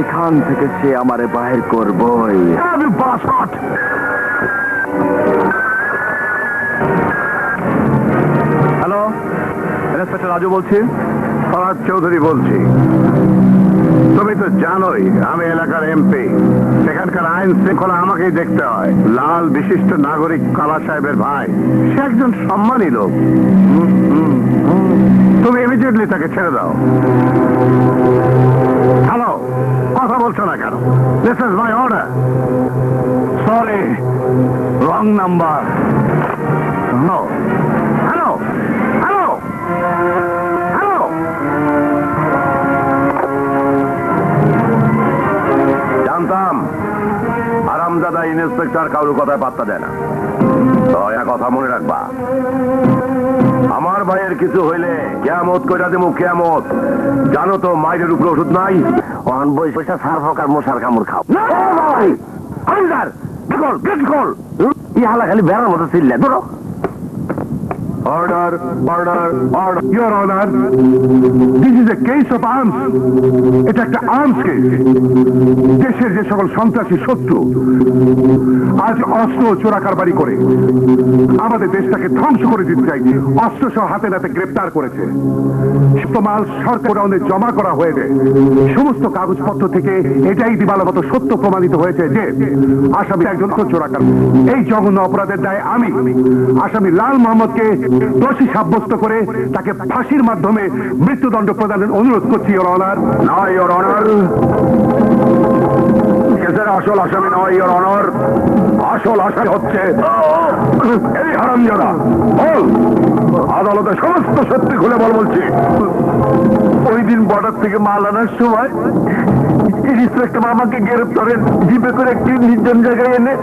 এখান থেকে সে আমারে বাহির করবই। আমি বাসট। হ্যালো, ইন্সপেক্টর রাজু বলছি। ফরাদ চৌধুরী বলছি। তুমি তো জানোই আমি এলাকার এমপি। সেখানকার আইন শৃঙ্খলা আমাকেই দেখতে হয়। লাল বিশিষ্ট নাগরিক কালা সাহেবের ভাই, সে একজন সম্মানী লোক। তুমি ইমিডিয়েটলি তাকে ছেড়ে দাও। হ্যালো, কথা বলছো না কেন? This is my order. Sorry, wrong number. Hello hello hello hello. জানতাম আরামদাদা ইন্সপেক্টর কারোর কথায় পাত্তা দেয় না। তো একটা কথা মনে রাখবা, আমার ভাইয়ের কিছু হইলে কেয়ামত কইরা দেবো, কেয়ামত। জানো তো মায়ের উপরে ওষুধ নাই। অন বই পয়সা সার ফকার মশার কামড় খাও। ইহালা খালি বেড়ার মতো চিল্লে ধরো। Order, order, order. Your Honor, this is a case of arms. এটা একটা আর্মস কেস। দেশের যে সকল সন্ত্রাসী শত্রু আজ অস্ত্র চোরাকারবারি করে আমাদের দেশটাকে ধ্বংস করে দিতে চাইছে, অস্ত্র সহ হাতে নাতে গ্রেপ্তার করেছে। মাল সরকার গোডাউনে জমা করা হয়েছে। সমস্ত কাগজপত্র থেকে এটাই দিবালগত সত্য প্রমাণিত হয়েছে যে আসামি একজন চোরাকার। এই জঘন্য অপরাধের দায়ে আমি আসামি লাল মোহাম্মদকে দোষী সাব্যস্ত করে তাকে ফাঁসির মাধ্যমে মৃত্যুদণ্ড প্রদানের অনুরোধ করছি, ইওর অনার। না, ইওর অনার, কেসের আসল আসামি নয়, ইওর অনার। আসল আসামি হচ্ছে এই হারামজাদা। বল, আদালতে সমস্ত সত্যি খুলে বল বলছি। ওই দিন বর্ডার থেকে মাল আনার সময় ইন্সপেক্টর আমাকে গ্রেপ্তারের জিপে করে একটি নির্জন জায়গায় এনে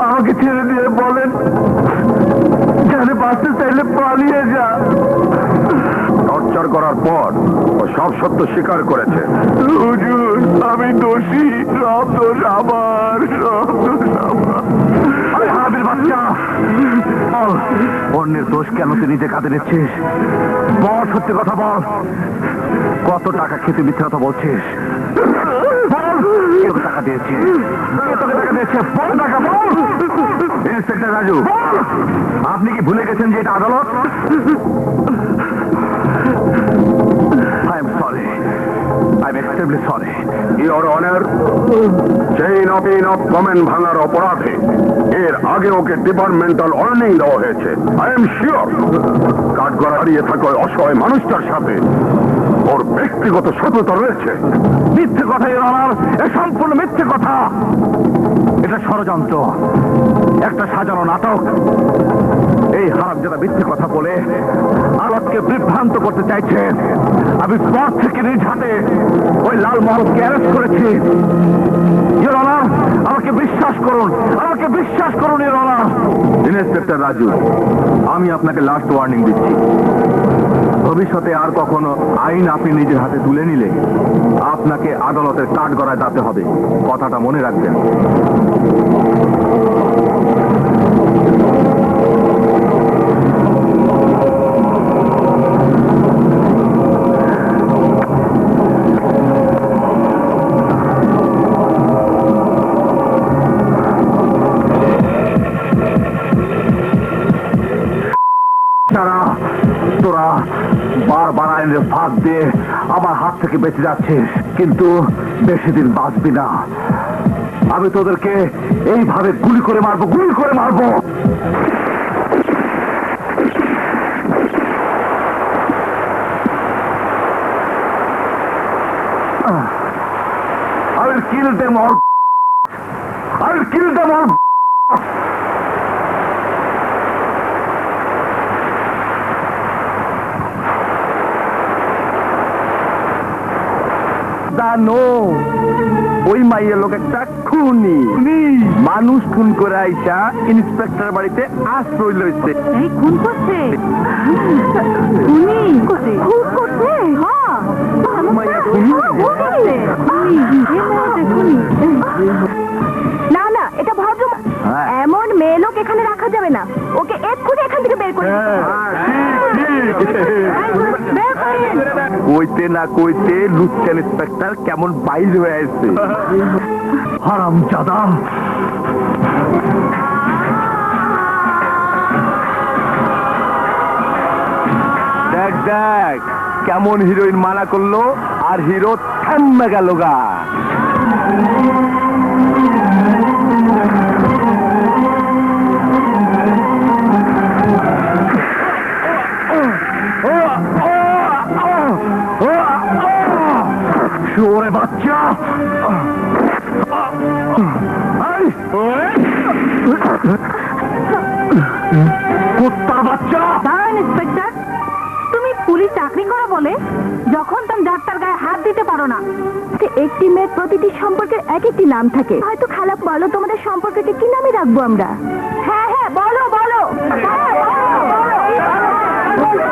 আমাকে ছেড়ে দিয়ে বলেন, জানে বাঁচতে চাইলে পালিয়ে যা। টর্চার করার পর ও সব সত্য স্বীকার করেছে। হুজুর, আমি দোষী, সব দোষ আমার, সব দোষ আমার। হারামির বাচ্চা, অন্যের দোষ কেন তুই নিজে কাঁদে নিচ্ছিস? বল, সত্যি কথা বল। কত টাকা খেতে মিথ্যে কথা বলছিস? বল, কত টাকা দিয়েছিস? কত টাকা দিয়েছে? বল টাকা, বল। ইন্সপেক্টর রাজু, আপনি কি ভুলে গেছেন যে এটা আদালত? I am sorry. I am extremely sorry. Your Honor, chain of comment ভাঙার অপরাধে এর আগে ওকে ডিপার্টমেন্টাল ওয়ার্নিং দেওয়া হয়েছে। আই এম শিওর কাঠগড়া হারিয়ে থাকা ওই অসহায় মানুষটার সাথে ওর ব্যক্তিগত শত্রুতা রয়েছে। মিথ্যে কথা, ইওর অনার, এ সম্পূর্ণ মিথ্যে কথা। এটা ষড়যন্ত্র, একটা সাজানো নাটক। এই হারামজাদা মিথ্যে কথা বলে আলোককে বিভ্রান্ত করতে চাইছে। আমি স্পট থেকে নিজ হাতে ওই লাল মহলকে অ্যারেস্ট করেছি। ইওর অনার, আমাকে বিশ্বাস করুন, আমাকে বিশ্বাস করুন ইওর অনার। ইন্সপেক্টর রাজু, আমি আপনাকে লাস্ট ওয়ার্নিং দিচ্ছি, ভবিষ্যতে আর কখনো আইন আপনি নিজের হাতে তুলে নিলে আপনাকে আদালতের কাঠগড়ায় যেতে হবে। কথাটা মনে রাখবেন। তোরা বারবার আইনের ফাঁক দিয়ে আমার হাত থেকে বেঁচে যাচ্ছিস, কিন্তু বেশি দিন বাঁচবি না। আমি তোদেরকে এইভাবে গুলি করে মারবো, গুলি করে মারবো। I will kill them all. I will kill them all. জানো, ওই মাইয়ের লোক একটা খুনি, মানুষ খুন করে আইসা ইন্সপেক্টর বাড়িতে আশ্রয় লইছে। এই খুন করছে, খুনি করছে, খুন করছে। হ্যাঁ, মাইয়া খুনি? না না, এটা ভদ্র। হ্যাঁ। এমন মেয়ে লোক এখানে রাখা যাবে না। ওকে এক্ষুনি এখান থেকে বের করে বের করেন। কইতে না কইতে লুচ্চা ইন্সপেক্টর কেমন বাইর হয়ে আসছে। হারামজাদা! দেখ দেখ কেমন হিরোইন মানা করলো আর হিরো থাম্মে গেল গা। শুয়োরে বাচ্চা! কুত্তার বাচ্চা! দাঁড়ান ইন্সপেক্টর, তুমি পুলিশ চাকরি করো বলে যখন তুমি ডাক্তার গায়ে হাত দিতে পারো না। একটি মেয়ের প্রতিটি সম্পর্কের এক একটি নাম থাকে। হয়তো খারাপ, বলো তোমাদের সম্পর্ককে কি নামে রাখবো আমরা? হ্যাঁ হ্যাঁ, বলো বলো। হ্যাঁ, বলো, বলো।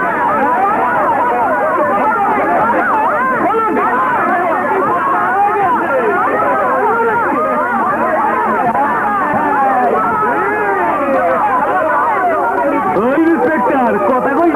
কথা কই।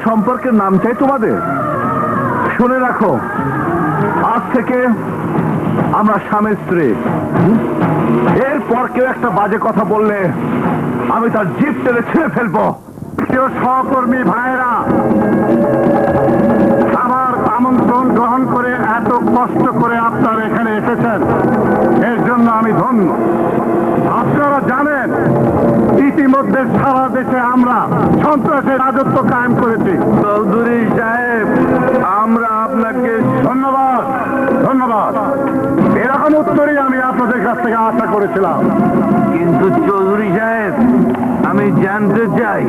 সম্পর্কের নাম চাই তোমাদের? শুনে রাখো, আজ থেকে আমরা স্বামী স্ত্রী। এরপর কেউ একটা বাজে কথা বললে আমি তার জিভ টেনে ছিঁড়ে ফেলবো। কেউ সহকর্মী ভাইরা, আমার আমন্ত্রণ গ্রহণ করে এত কষ্ট করে আপনারা এখানে এসেছেন, এর জন্য আমি ধন্য। আপনারা জানেন ইতিমধ্যে সারা দেশে আমরা সন্ত্রাসের রাজত্ব কায়েম করেছি। চৌধুরী সাহেব, আমরা আপনাকে ধন্যবাদ ধন্যবাদ। এরকম উত্তরই আমি আপনাদের কাছ থেকে আশা করেছিলাম। কিন্তু চৌধুরী সাহেব, আমি জানতে চাই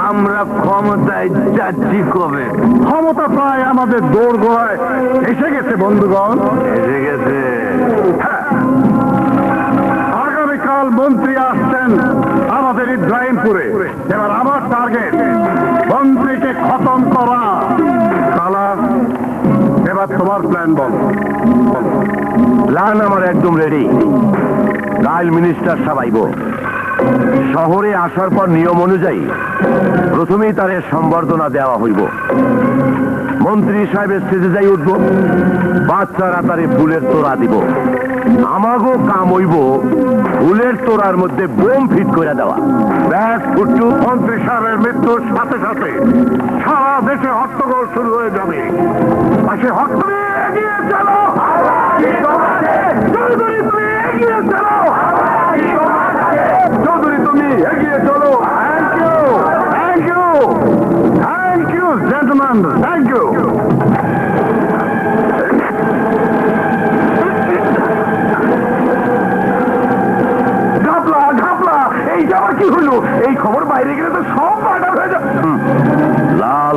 আমরা ক্ষমতায় যাচ্ছি কবে? ক্ষমতা প্রায় আমাদের দৌড় গোড়ায় এসে গেছে বন্ধুগণ, এসে গেছে। আগামীকাল মন্ত্রী আসছেন আমাদের ইব্রাহিমপুরে। এবার আমার টার্গেট মন্ত্রীকে খতম করা। কালা, এবার তোমার প্ল্যান বল। প্ল্যান আমার একদম রেডি। রাইল মিনিস্টার সাবাইব, শহরে আসার পর নিয়ম অনুযায়ী প্রথমেই তারে সম্বর্ধনা দেওয়া হইব। মন্ত্রী সাহেবের স্টেজে যাই উঠব, বাচ্চারা তারে ফুলের তোড়া দিব। আমাগো কাম হইব ফুলের তোড়ার মধ্যে বোম ফিট করে দেওয়া। ব্যাস ফুটু, মন্ত্রী সাহেবের মৃত্যুর সাথে সাথে সারা দেশে হট্টগোল শুরু হয়ে যাবে। পাশে হট্টগোল এগিয়ে চলো, চৌধুরী তুমি এগিয়ে চলো, চৌধুরী তুমি এগিয়ে চলো। Thank you, thank you, thank you gentleman, thank you. ঘাপলা ঘাপলা, এইটা আবার কি হলো? এই খবর বাইরে গেলে তো সব মার্ডার হয়ে যাবে। লাল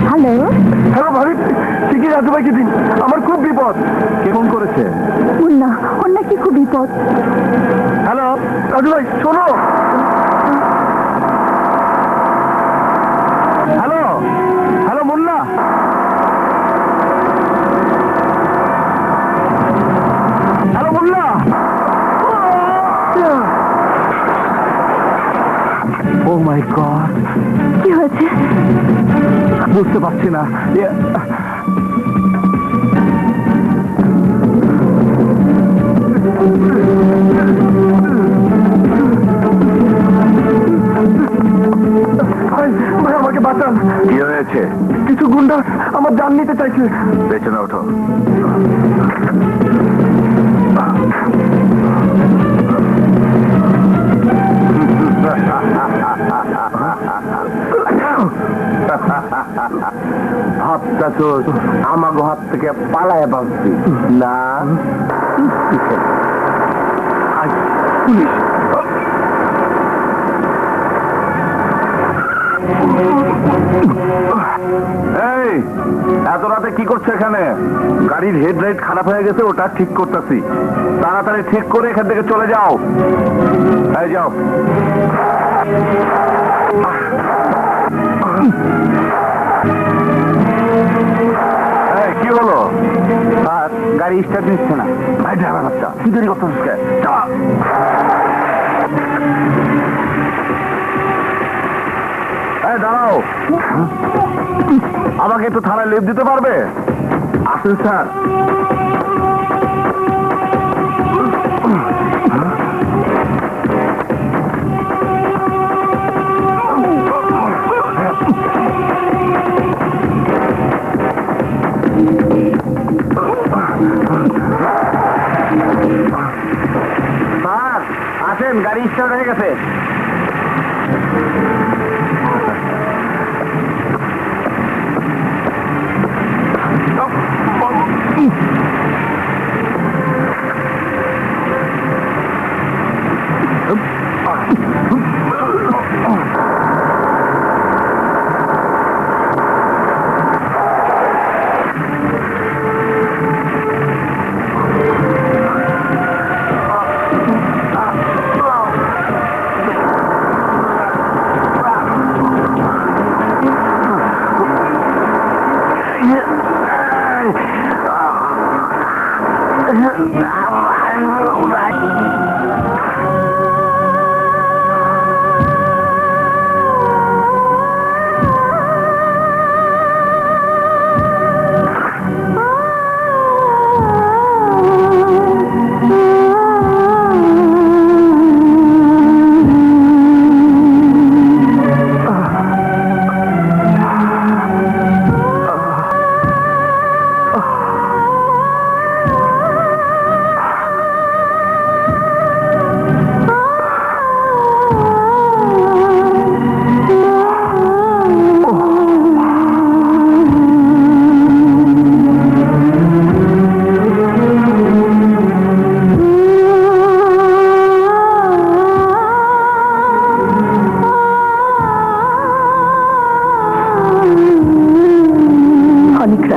হ্যালো, হ্যালো ভাবি, ঠিকই রাজু ভাইকে দিন, আমার খুব বিপদ। কে ফোন করেছে? মুন্না, ওর নাকি খুব বিপদ। হ্যালো রাজু ভাই, শোনো। Hello hello Munna, hello Munna. Oh my god, কি হয়েছে? বুঝতে পারছি না। ভাই ভাই, আমাকে বাঁচান। কি হয়েছে? কিছু গুন্ডা আমার জান নিতে চাইছে। পেছনে ওঠো। ভাবতাছো আমাগো হাত থেকে পালায় বাঁচবি না? পুলিশ এই এত রাতে কি করছে এখানে? গাড়ির হেডলাইট খারাপ হয়ে গেছে, ওটা ঠিক করতেছি। তাড়াতাড়ি ঠিক করে এখান থেকে চলে যাও। এই যাও। এই কি হলো? স্যার, গাড়ি স্টার্ট নিচ্ছে না। ভাই ড্রাইভার বাচ্চা, কি দেরি করতেছিস কে? যা। এই দাঁড়াও, আমাকে একটু থানায় লিফট দিতে পারবে? আসুন স্যার। স্যার আসেন, গাড়ি স্টার্ট হয়ে গেছে।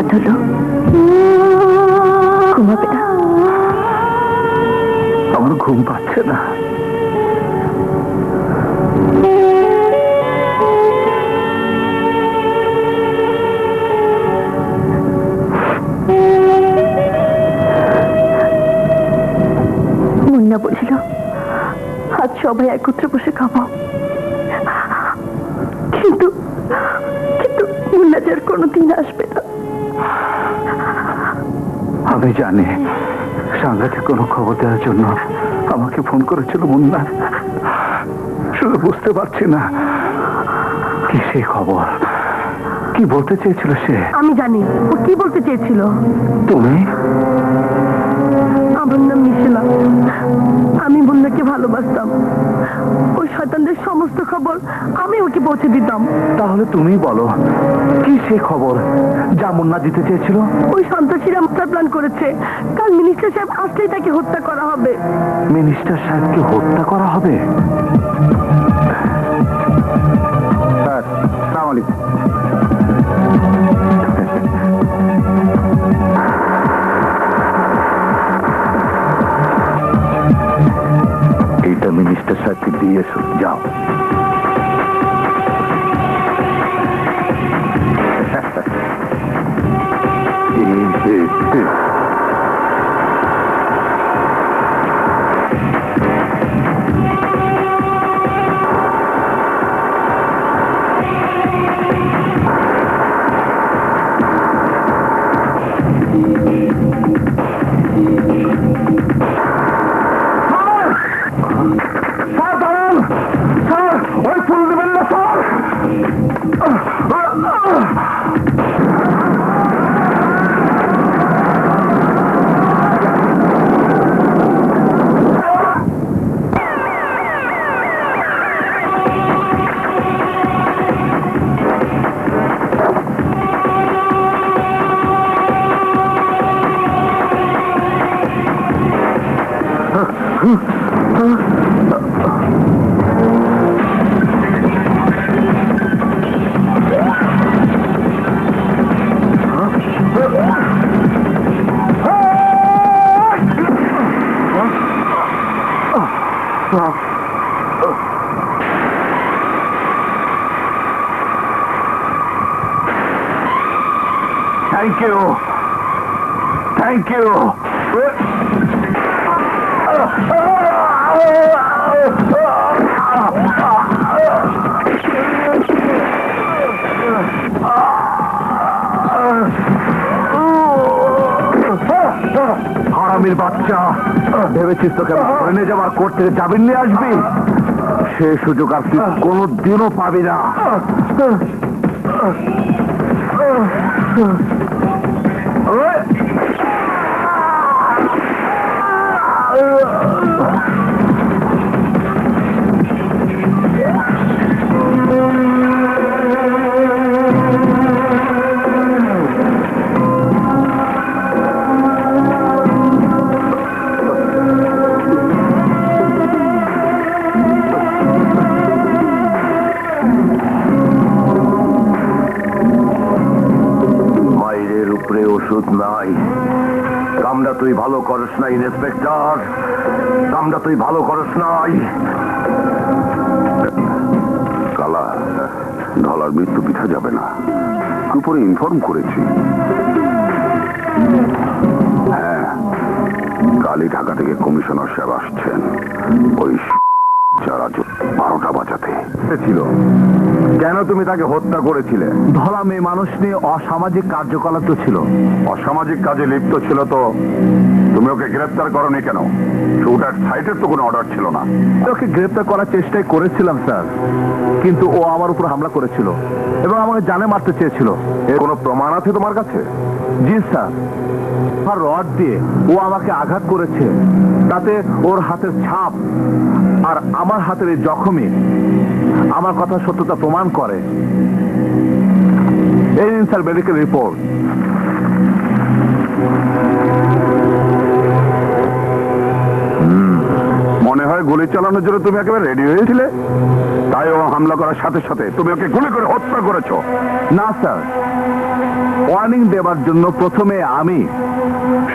রাত হলো, ঘুমাবে না? আমার ঘুম পাচ্ছে না। মুন্না বলছিল আজ সবাই একত্রে বসে খাবো, কিন্তু কিন্তু মুন্না যে আর কোনোদিন আসবে না। আমি জানি সাংঘাতিক কোনো খবর দেওয়ার জন্য আমাকে ফোন করেছিল মুন্না, শুধু বুঝতে পারছি না কি সেই খবর, কি বলতে চেয়েছিল সে। আমি জানি ও কি বলতে চেয়েছিল। তুমি? আমার নাম মিশেলা, আমি মুন্নাকে ভালোবাসতাম। ওই শয়তানদের সমস্ত খবর আমি ওকে পৌঁছে দিতাম। তাহলে তুমি বলো কি সেই খবর যা মুন্না দিতে চেয়েছিল? ওই সন্ত্রাসীরা মাস্টার প্ল্যান করেছে, কাল মিনিস্টার সাহেব আসলেই তাকে হত্যা করা হবে। মিনিস্টার সাহেবকে হত্যা করা হবে? স্যার, আসসালামু আলাইকুম। এইটা মিনিস্টার সাহেবকে দিয়ে এসো, যাও। Thank you. Thank you. হারামির বাচ্চা, ভেবেছিস তোকে ধরে নিয়ে যাওয়ার কোর্ট থেকে জামিন নিয়ে আসবি? সে সুযোগ আর তুই কোনোদিনও পাবি না। মায়ের উপরে ওষুধ নাই। কামটা তুই ভালো করস নাই ইন্সপেক্টর, কামটা তুই ভালো করস নাই। কালা, ধলার মৃত্যু পিঠা যাবে না, উপরে ইনফর্ম করেছি। হ্যাঁ, কালই ঢাকা থেকে কমিশনার সাহেব আসছেন ওই যারা 12টা বাজাতে ছিল। কেন তুমি তাকে হত্যা করেছিলে? ধলা মেয়ে মানুষ নিয়ে অসামাজিক কার্যকলাপ তো ছিল। অসামাজিক কাজে লিপ্ত ছিল তো তুমি ওকে গ্রেফতার করনি কেন? শুট অ্যাট সাইটের তো কোনো অর্ডার ছিল না। ওকে গ্রেফতার করার চেষ্টাই করেছিলাম স্যার, কিন্তু ও আমার উপর হামলা করেছিল এবং আমাকে জানে মারতে চেয়েছিল। এর কোনো প্রমাণ আছে তোমার কাছে? জি স্যার, আর রড দিয়ে ও আমাকে আঘাত করেছে, তাতে ওর হাতের ছাপ আর আমার হাতের এই জখমে আমার কথা সত্যতা প্রমাণ করে। এই নিন স্যার মেডিকেল রিপোর্ট। মনে হয় গুলি চালানোর জন্য তুমি একেবারে রেডি হয়েছিলে। তাই ও হামলা করার সাথে সাথে তুমি ওকে গুলি করে হত্যা করেছো। না স্যার, ওয়ার্নিং দেবার জন্য প্রথমে আমি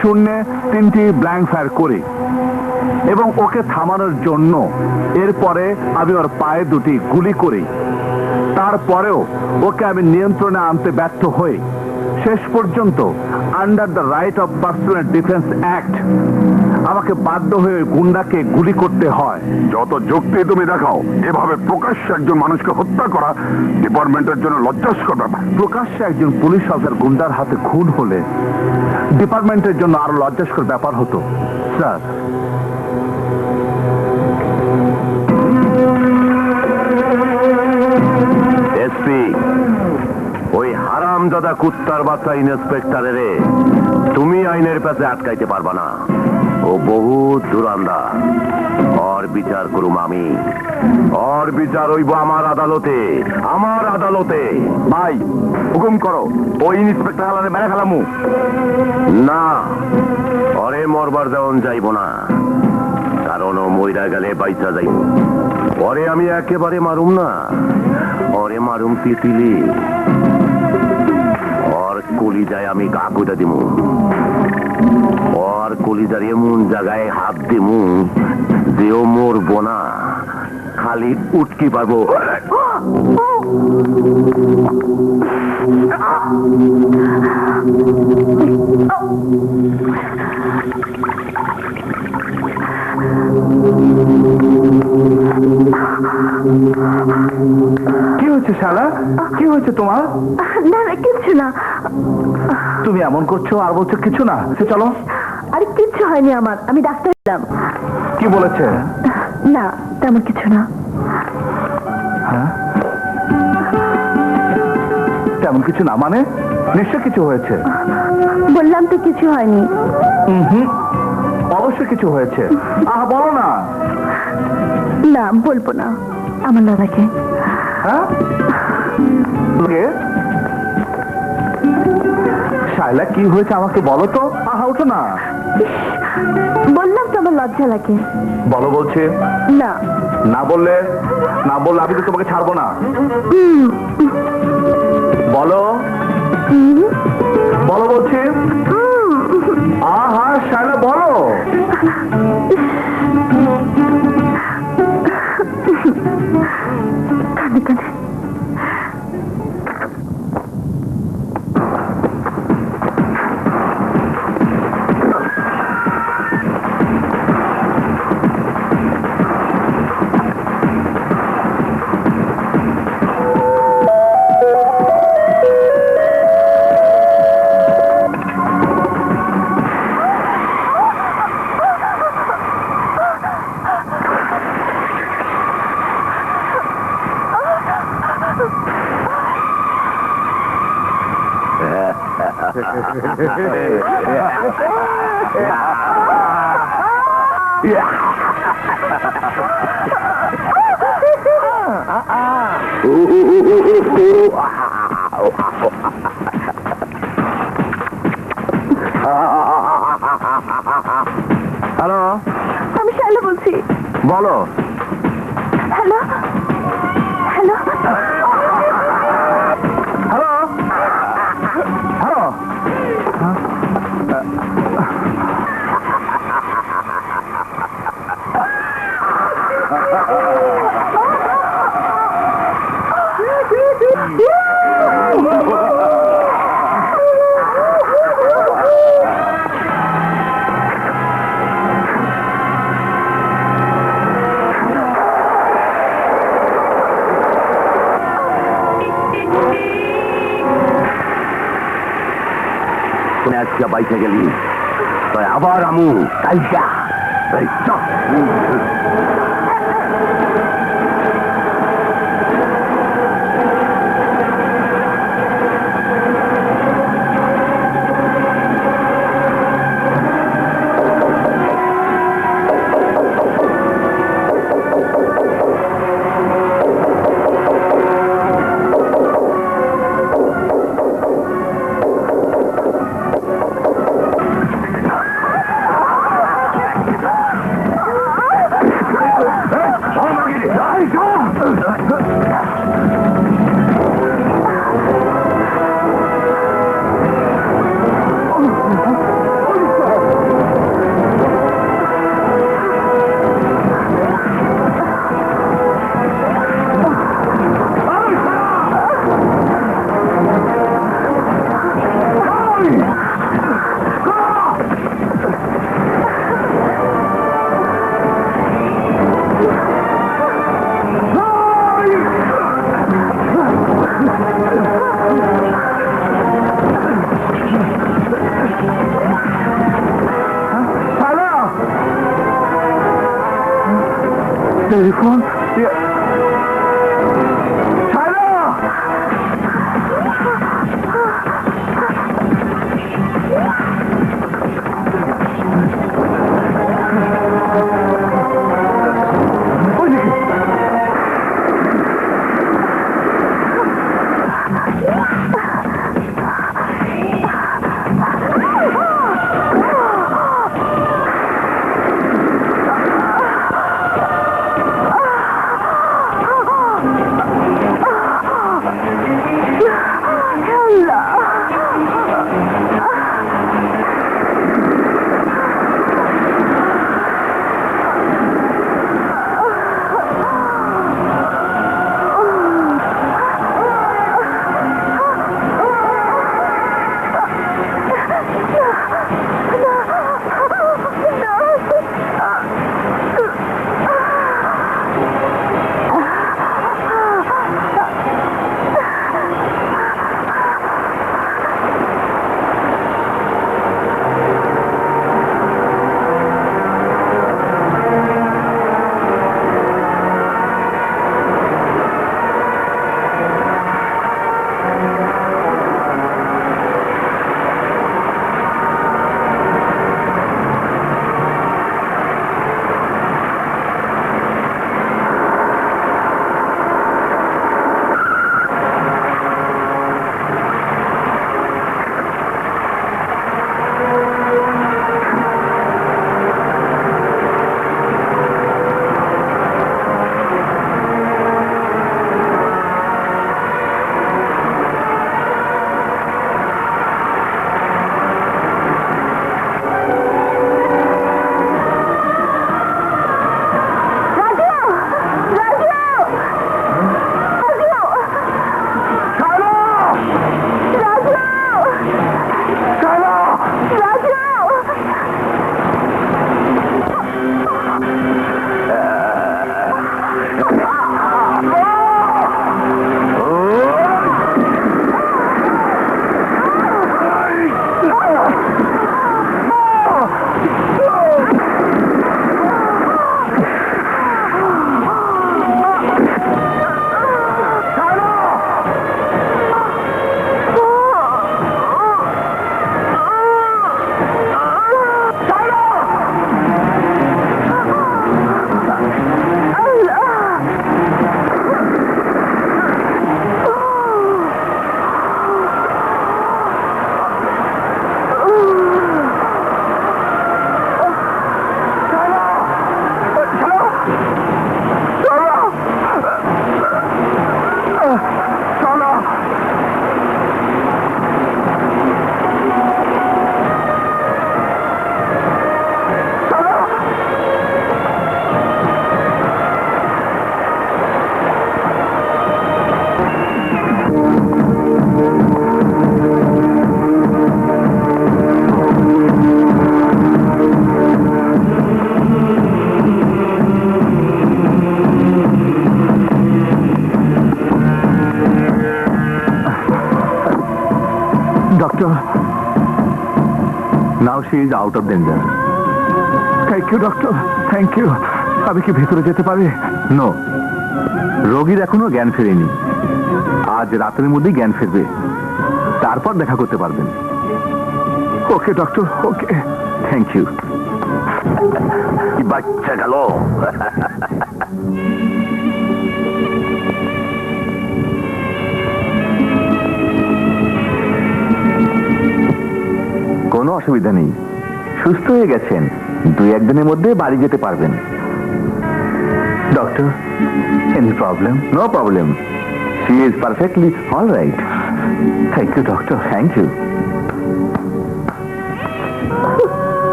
শূন্যে 3টি ব্ল্যাঙ্ক ফায়ার করি এবং ওকে থামানোর জন্য এরপরে আমি ওর পায়ে 2টি গুলি করি। তারপরেও ওকে আমি নিয়ন্ত্রণে আনতে ব্যর্থ হই। শেষ পর্যন্ত under the right of personal defence act আমাকে বাধ্য হয়ে ওই গুন্ডাকে গুলি করতে হয়। যত যুক্তি তুমি দেখাও, এভাবে প্রকাশ্যে একজন মানুষকে হত্যা করা ডিপার্টমেন্টের জন্য লজ্জাস্কর ব্যাপার। প্রকাশ্যে একজন পুলিশ অফিসার গুন্ডার হাতে খুন হলে ডিপার্টমেন্টের জন্য আরো লজ্জাস্কর ব্যাপার হতো স্যার। এসপি, ওই হারামজাদা কুত্তার বাচ্চা ইন্সপেক্টরের তুমি আইনের কাছে আটকাইতে পারবা না। ও বহুত দুরান্দা। ওর বিচার করুম আমি। ওর বিচার হইব আমার আদালতে, আমার আদালতে। ভাই হুকুম করো, ওই ইন্সপেক্টর হালারে মেরে ফেলামু। না, ওরে মরবার যেমন যাইব না, কারণ ও মইরা গেলে বাইচা যাইব। ওরে আমি একেবারে মারুম না, ওরে মারুম তিতিলি। ওর কলিজায় আমি গা কইটা দিমু, ওর কলিজার এমন জায়গায় হাত দিমু যে ও মরবো না, খালি উটকি পারবো। কি হয়েছে শালা? কি হয়েছে তোমার? না না, কিচ্ছু না। তুমি এমন করছো আর বলছো কিছু না। সে চলো। আরে কিচ্ছু হয়নি আমার, আমি ডাক্তার এলাম। কি বলেছে? না, তেমন কিছু না। হ্যাঁ, তেমন কিছু না মানে? নিশ্চয় কিছু হয়েছে। বললাম তো কিছু হয়নি। অবশ্যই কিছু হয়েছে। বলো না। না, বলবো না। আমার দাদাকে। হ্যাঁ, শায়লা কি হয়েছে আমাকে বলো তো। ওঠো না। বললাম তো আমার লজ্জা লাগে। বলো বলছে। না। না বললে আমি তো তোমাকে ছাড়বো না। বলো বলো বলছি। শায়লা বলো। কাঁদে কাঁদে। হ্যালো, আমি শায়লা বলছি। বলো। Hello hello. Hello hello. আজকে বাইকে গেলি তাই আবার আমু কালকা। টেলিফোন শায়লা! ওইদিকে। Doctor, now she is out of danger. Thank you, doctor. Thank you. আমি কি ভেতরে যেতে পারি? নো, রোগীর এখনো জ্ঞান ফেরেনি। আজ রাতের মধ্যেই জ্ঞান ফিরবে, তারপর দেখা করতে পারবেন। Okay doctor, okay. Thank you. বাচ্চা গেল। কোনো অসুবিধা নেই, সুস্থ হয়ে গেছেন, 2-1 দিনের মধ্যে বাড়ি যেতে পারবেন। Doctor, any problem? No problem, she is perfectly all right. Thank you doctor, thank you.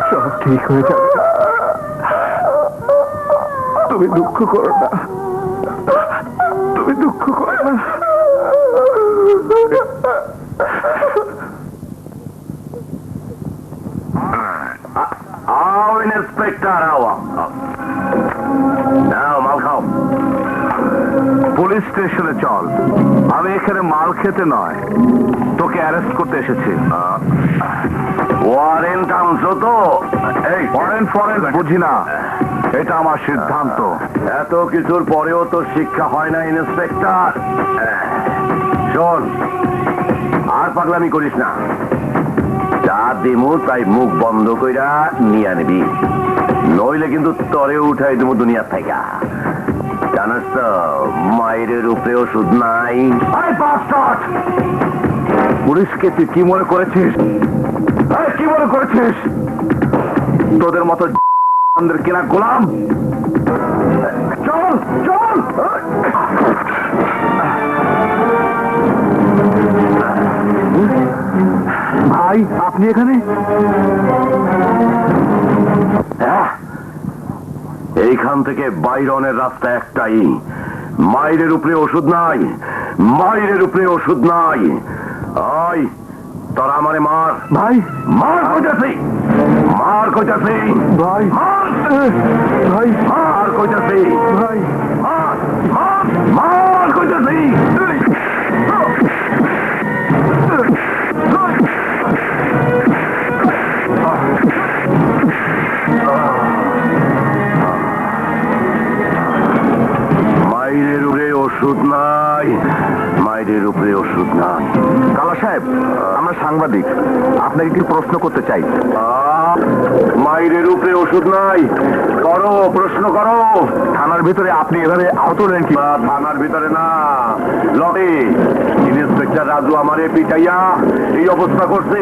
সব ঠিক হয়ে যাবে, তুমি দুঃখ করো না, তুমি দুঃখ করো না। ইন্সপেক্টর নাও মাল খাও। পুলিশ স্টেশনে চল, আমি এখানে মাল খেতে নয়, তোকে অ্যারেস্ট করতে এসেছি। ওয়ারেন্ট আনছো তো? এই ফরেন বুঝি না, এটা আমার সিদ্ধান্ত। এত কিছুর পরেও তো শিক্ষা হয় না ইন্সপেক্টর। শোন, আর পাগলামি করিস না। যা দিমু তাই মুখ বন্ধ কইরা নিয়ে নিবি, নইলে কিন্তু তরে উঠাই দেবো দুনিয়া থেকে। জানাস তো মায়ের উপরে ওষুধ নাই। পুলিশকে তুই কি মনে করেছিস? কি মনে করেছিস তোদের মতো কিনা গোলাম? চল চল। ভাই আপনি এখানে? এইখান থেকে বাইরনের রাস্তা একটাই, মায়ের উপরে ওষুধ নাই, মায়ের উপরে ওষুধ নাই। আয় তোরা আমারে মার ভাই, মার কইতাছি, মার কইতাছি ভাই, মার ভাই, মার কইতাছি ভাই, মার মার মার কইতাছি। মায়ের উপরে ওষুধ নাই, মায়ের উপরে ওষুধ নাই। কালা সাহেব, আমরা সাংবাদিক, আপনাকে কি প্রশ্ন করতে চাই। মায়ের উপরে ওষুধ নাই, করো প্রশ্ন করো। থানার ভিতরে আপনি এভাবে আহত হলেন কি? থানার ভিতরে না, লবে ইন্সপেক্টর রাজু আমারে পিটাইয়া এই অবস্থা করছে।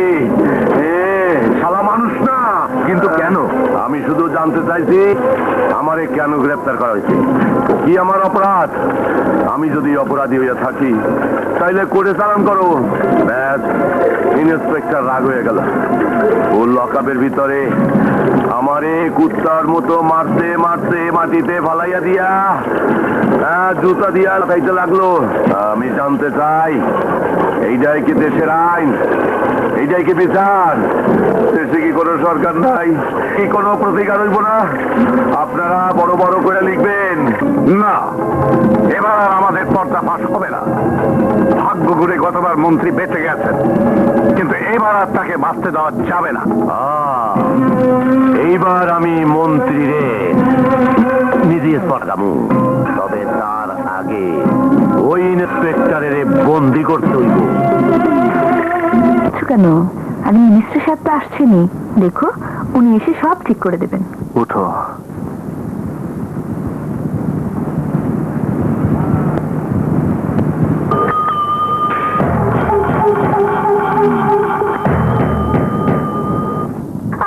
শালা মানুষ না। কিন্তু কেন? আমি শুধু জানতে চাইছি আমারে কেন গ্রেপ্তার করা হয়েছে, কি আমার অপরাধ? আমি যদি অপরাধী হইয়া থাকি তাইলে কোর্টে চালান করো। ব্যাস, ইন্সপেক্টর রাগ হয়ে গেল। ও লকআপের ভিতরে আমারে কুত্তার মতো মারতে মারতে মাটিতে ফালাইয়া দিয়া জুতা দিয়া খাইতে লাগলো। আমি জানতে চাই এইটাই কি দেশের আইন? এইটাই কি বিচার? দেশে কি কোনো সরকার নাই? কি কোনো প্রতিকার হইব না? আপনারা বড় বড় করে লিখবেন না, এবার আর আমাদের পর্দা ফাঁস হবে না। ভাগ্য ঘুরে গতবার মন্ত্রী বেঁচে গেছেন, কিন্তু এবার আর তাকে বাঁচতে দেওয়া যাবে না। এইবার আমি মন্ত্রী রে নিজে পড়ামু, তবে তার আগে ওই ইন্সপেক্টরের বন্দি করতে হইব। কেন? আমি মিনিস্টার সাহেব তো আসছেনি, দেখো উনি এসে সব ঠিক করে দেবেন। উঠো।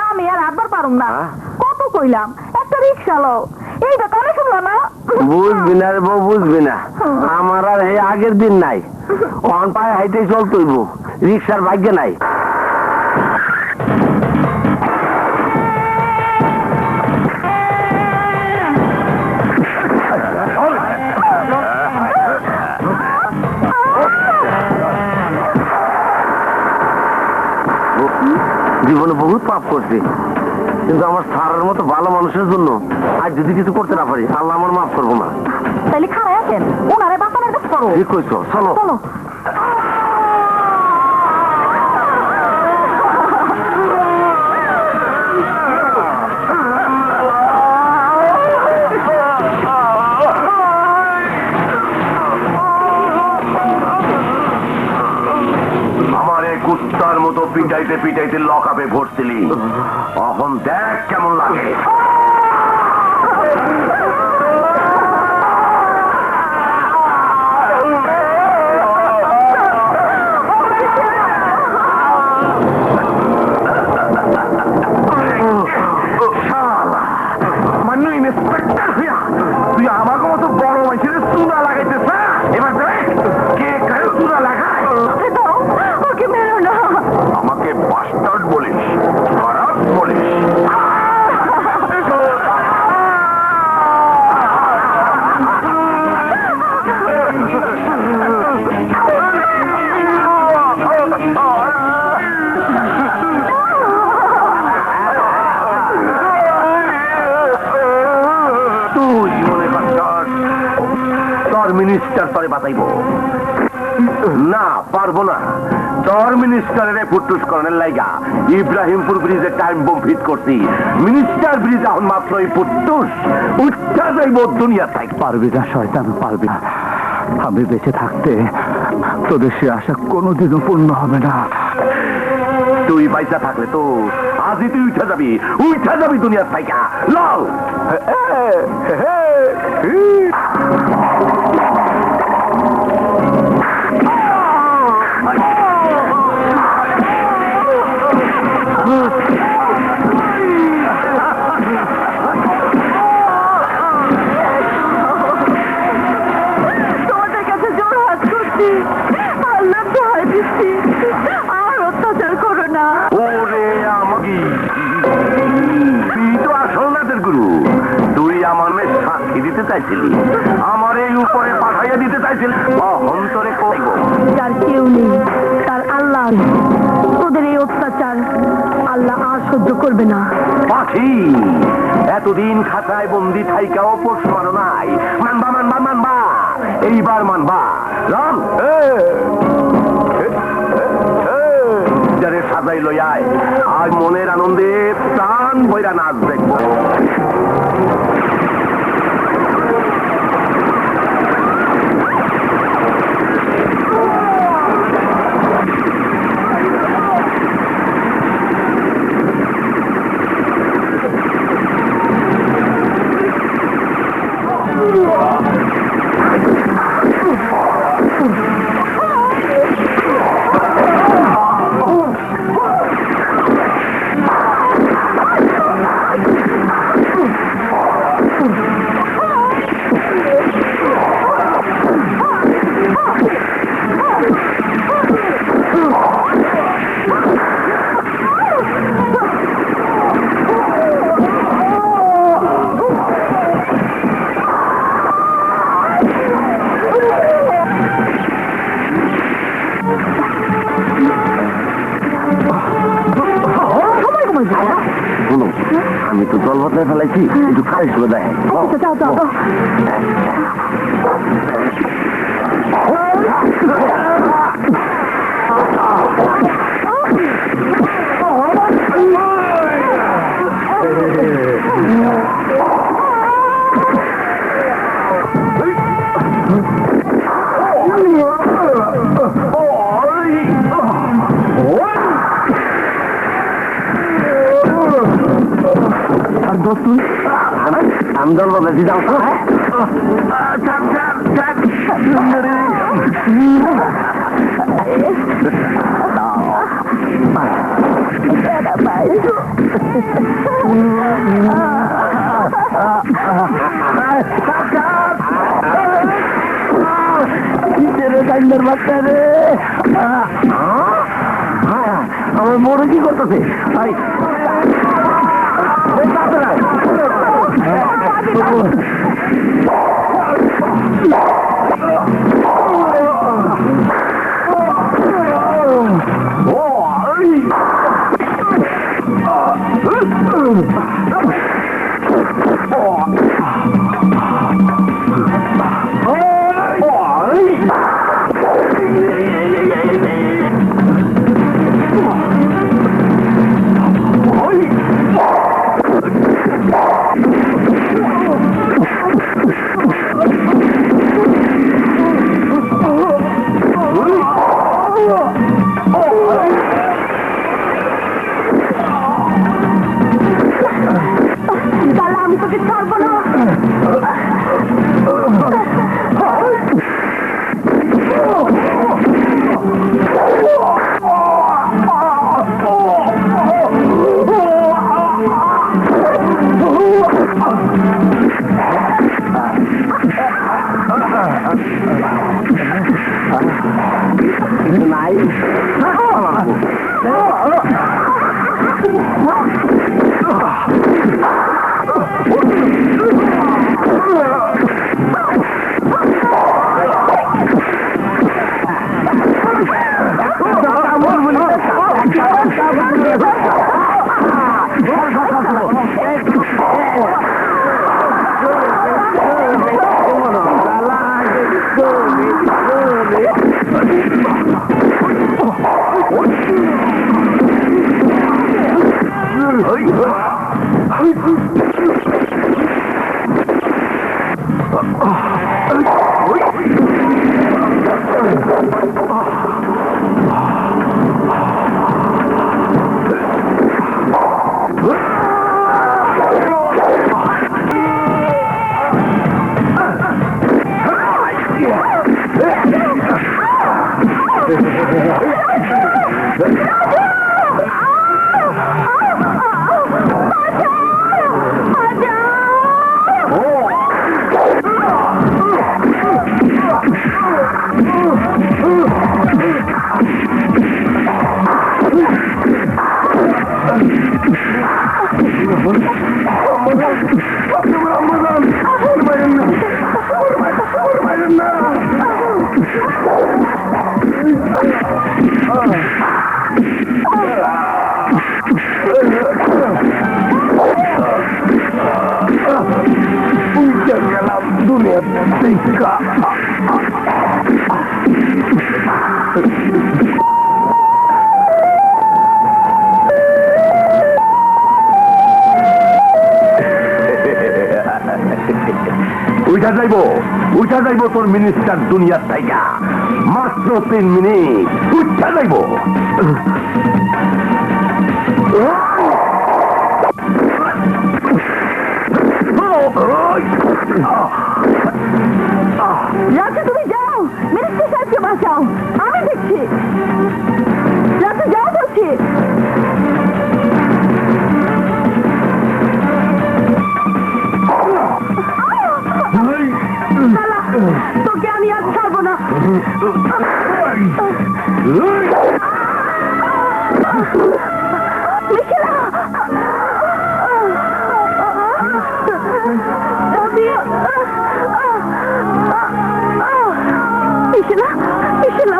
আমি আর আবার পারুম না, কত কইলাম একটা রিক্সা লও, এইটা কানে শুনলো না। বুঝবি না রে বউ, বুঝবি না। আমার আর এই আগের দিন নাই, অন পায়ে হাইতে চলতইব, রিক্সার ভাগ্য নাই। জীবনে বহুত পাপ করছি, কিন্তু আমার সারার মতো ভালো মানুষের জন্য আজ যদি কিছু করতে না পারি, আল্লাহ আমার মাফ করবো না। তাইলে খারাপ আছেন, ওনারে বাঁচানোর কাজ করো। ঠিক কইছো, চলো চলো। আমার এই কুত্তার মতো পিটাইতে পিটাইতে লকআপে ভরছিলি, এখন দেখ কেমন লাগে। মান্য ইন্সপেক্টর হইয়া তুই আমাকে মতো বড় মানুষের চুনা লাগাইতেছ। এবার দেখ কে কারো চুনা লাগায়। ওকে মেরো না। আমাকে বাস্টার্ড বলিস, খারাপ বলিস। মিনিস্টার তরে বাতাইব না পারবো না তোর মিনিস্টারের ফুটুস করণের লাইগা ইব্রাহিমপুর ব্রিজে টাইম বোম ফিট করছি মিনিস্টার ব্রিজ এখন মাত্র এই ফুটুস উঠা যাইব দুনিয়া থাক পারবি না শয়তান, পারবি না। আমি বেঁচে থাকতে তোদের সে আশা কোনোদিনও পূর্ণ হবে না। তুই পয়সা থাকলে তো আজই তুই উঠা যাবি দুনিয়ার থাইকা লও তোমাদের কাছে জোর হাত করছি, আল্লাহ দোহাই দিচ্ছি, আর অত্যাচার করো না। ওরে আমাকে তুই তো আসল নাটের গুরু তুই আমার মেয়ে সাক্ষী দিতে চাইছিলি আমার এই উপরে পাঠাইয়া দিতে চাইছিলি অন্তরে কইব যার কেউ নেই তার আল্লাহ আছে। তোদের এই অত্যাচার আল্লাহ আর সহ্য করবে না। পাখি এতদিন খাঁচায় বন্দি থাইকাও পোষ মানো নাই মানবা এইবার মানবা রাম যারে সাজাই লইয়ায় আজ মনের আনন্দে প্রাণ বইরা নাচ দেখবো শুনো আমি তো জল বদলায় ফেলাইছি একটু খাই শুনে দেয় যাও যাও যাও। আর দোস্ত তুই আমি জল বদলাইছি যাও তো হ্যাঁ আমার মোড়ে কি করতেছে আমি তোকে ছাড়বো না। নাই Oh, উঠা যাইব তোর মিনিস্টার দুনিয়ার জায়গা মাত্র 3 মিনিট উঠা যাইব রাজু তুমি যাও মিনিস্টার সাহেবকে বাঁচাও আমি দেখছি রাজু যাও বলছি তোকে আমি আর ছাড়বো না মিশিলা মিশিলা মিশিলা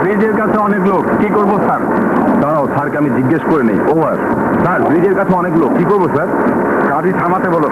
ব্রিজের কাছে অনেক লোক, কি করবো স্যার? দাঁড়াও, স্যারকে আমি জিজ্ঞেস করে নেই। ওভার। স্যার, ব্রিজের কাছে অনেক লোক, কি করবো স্যার? গাড়ি থামাতে বলো।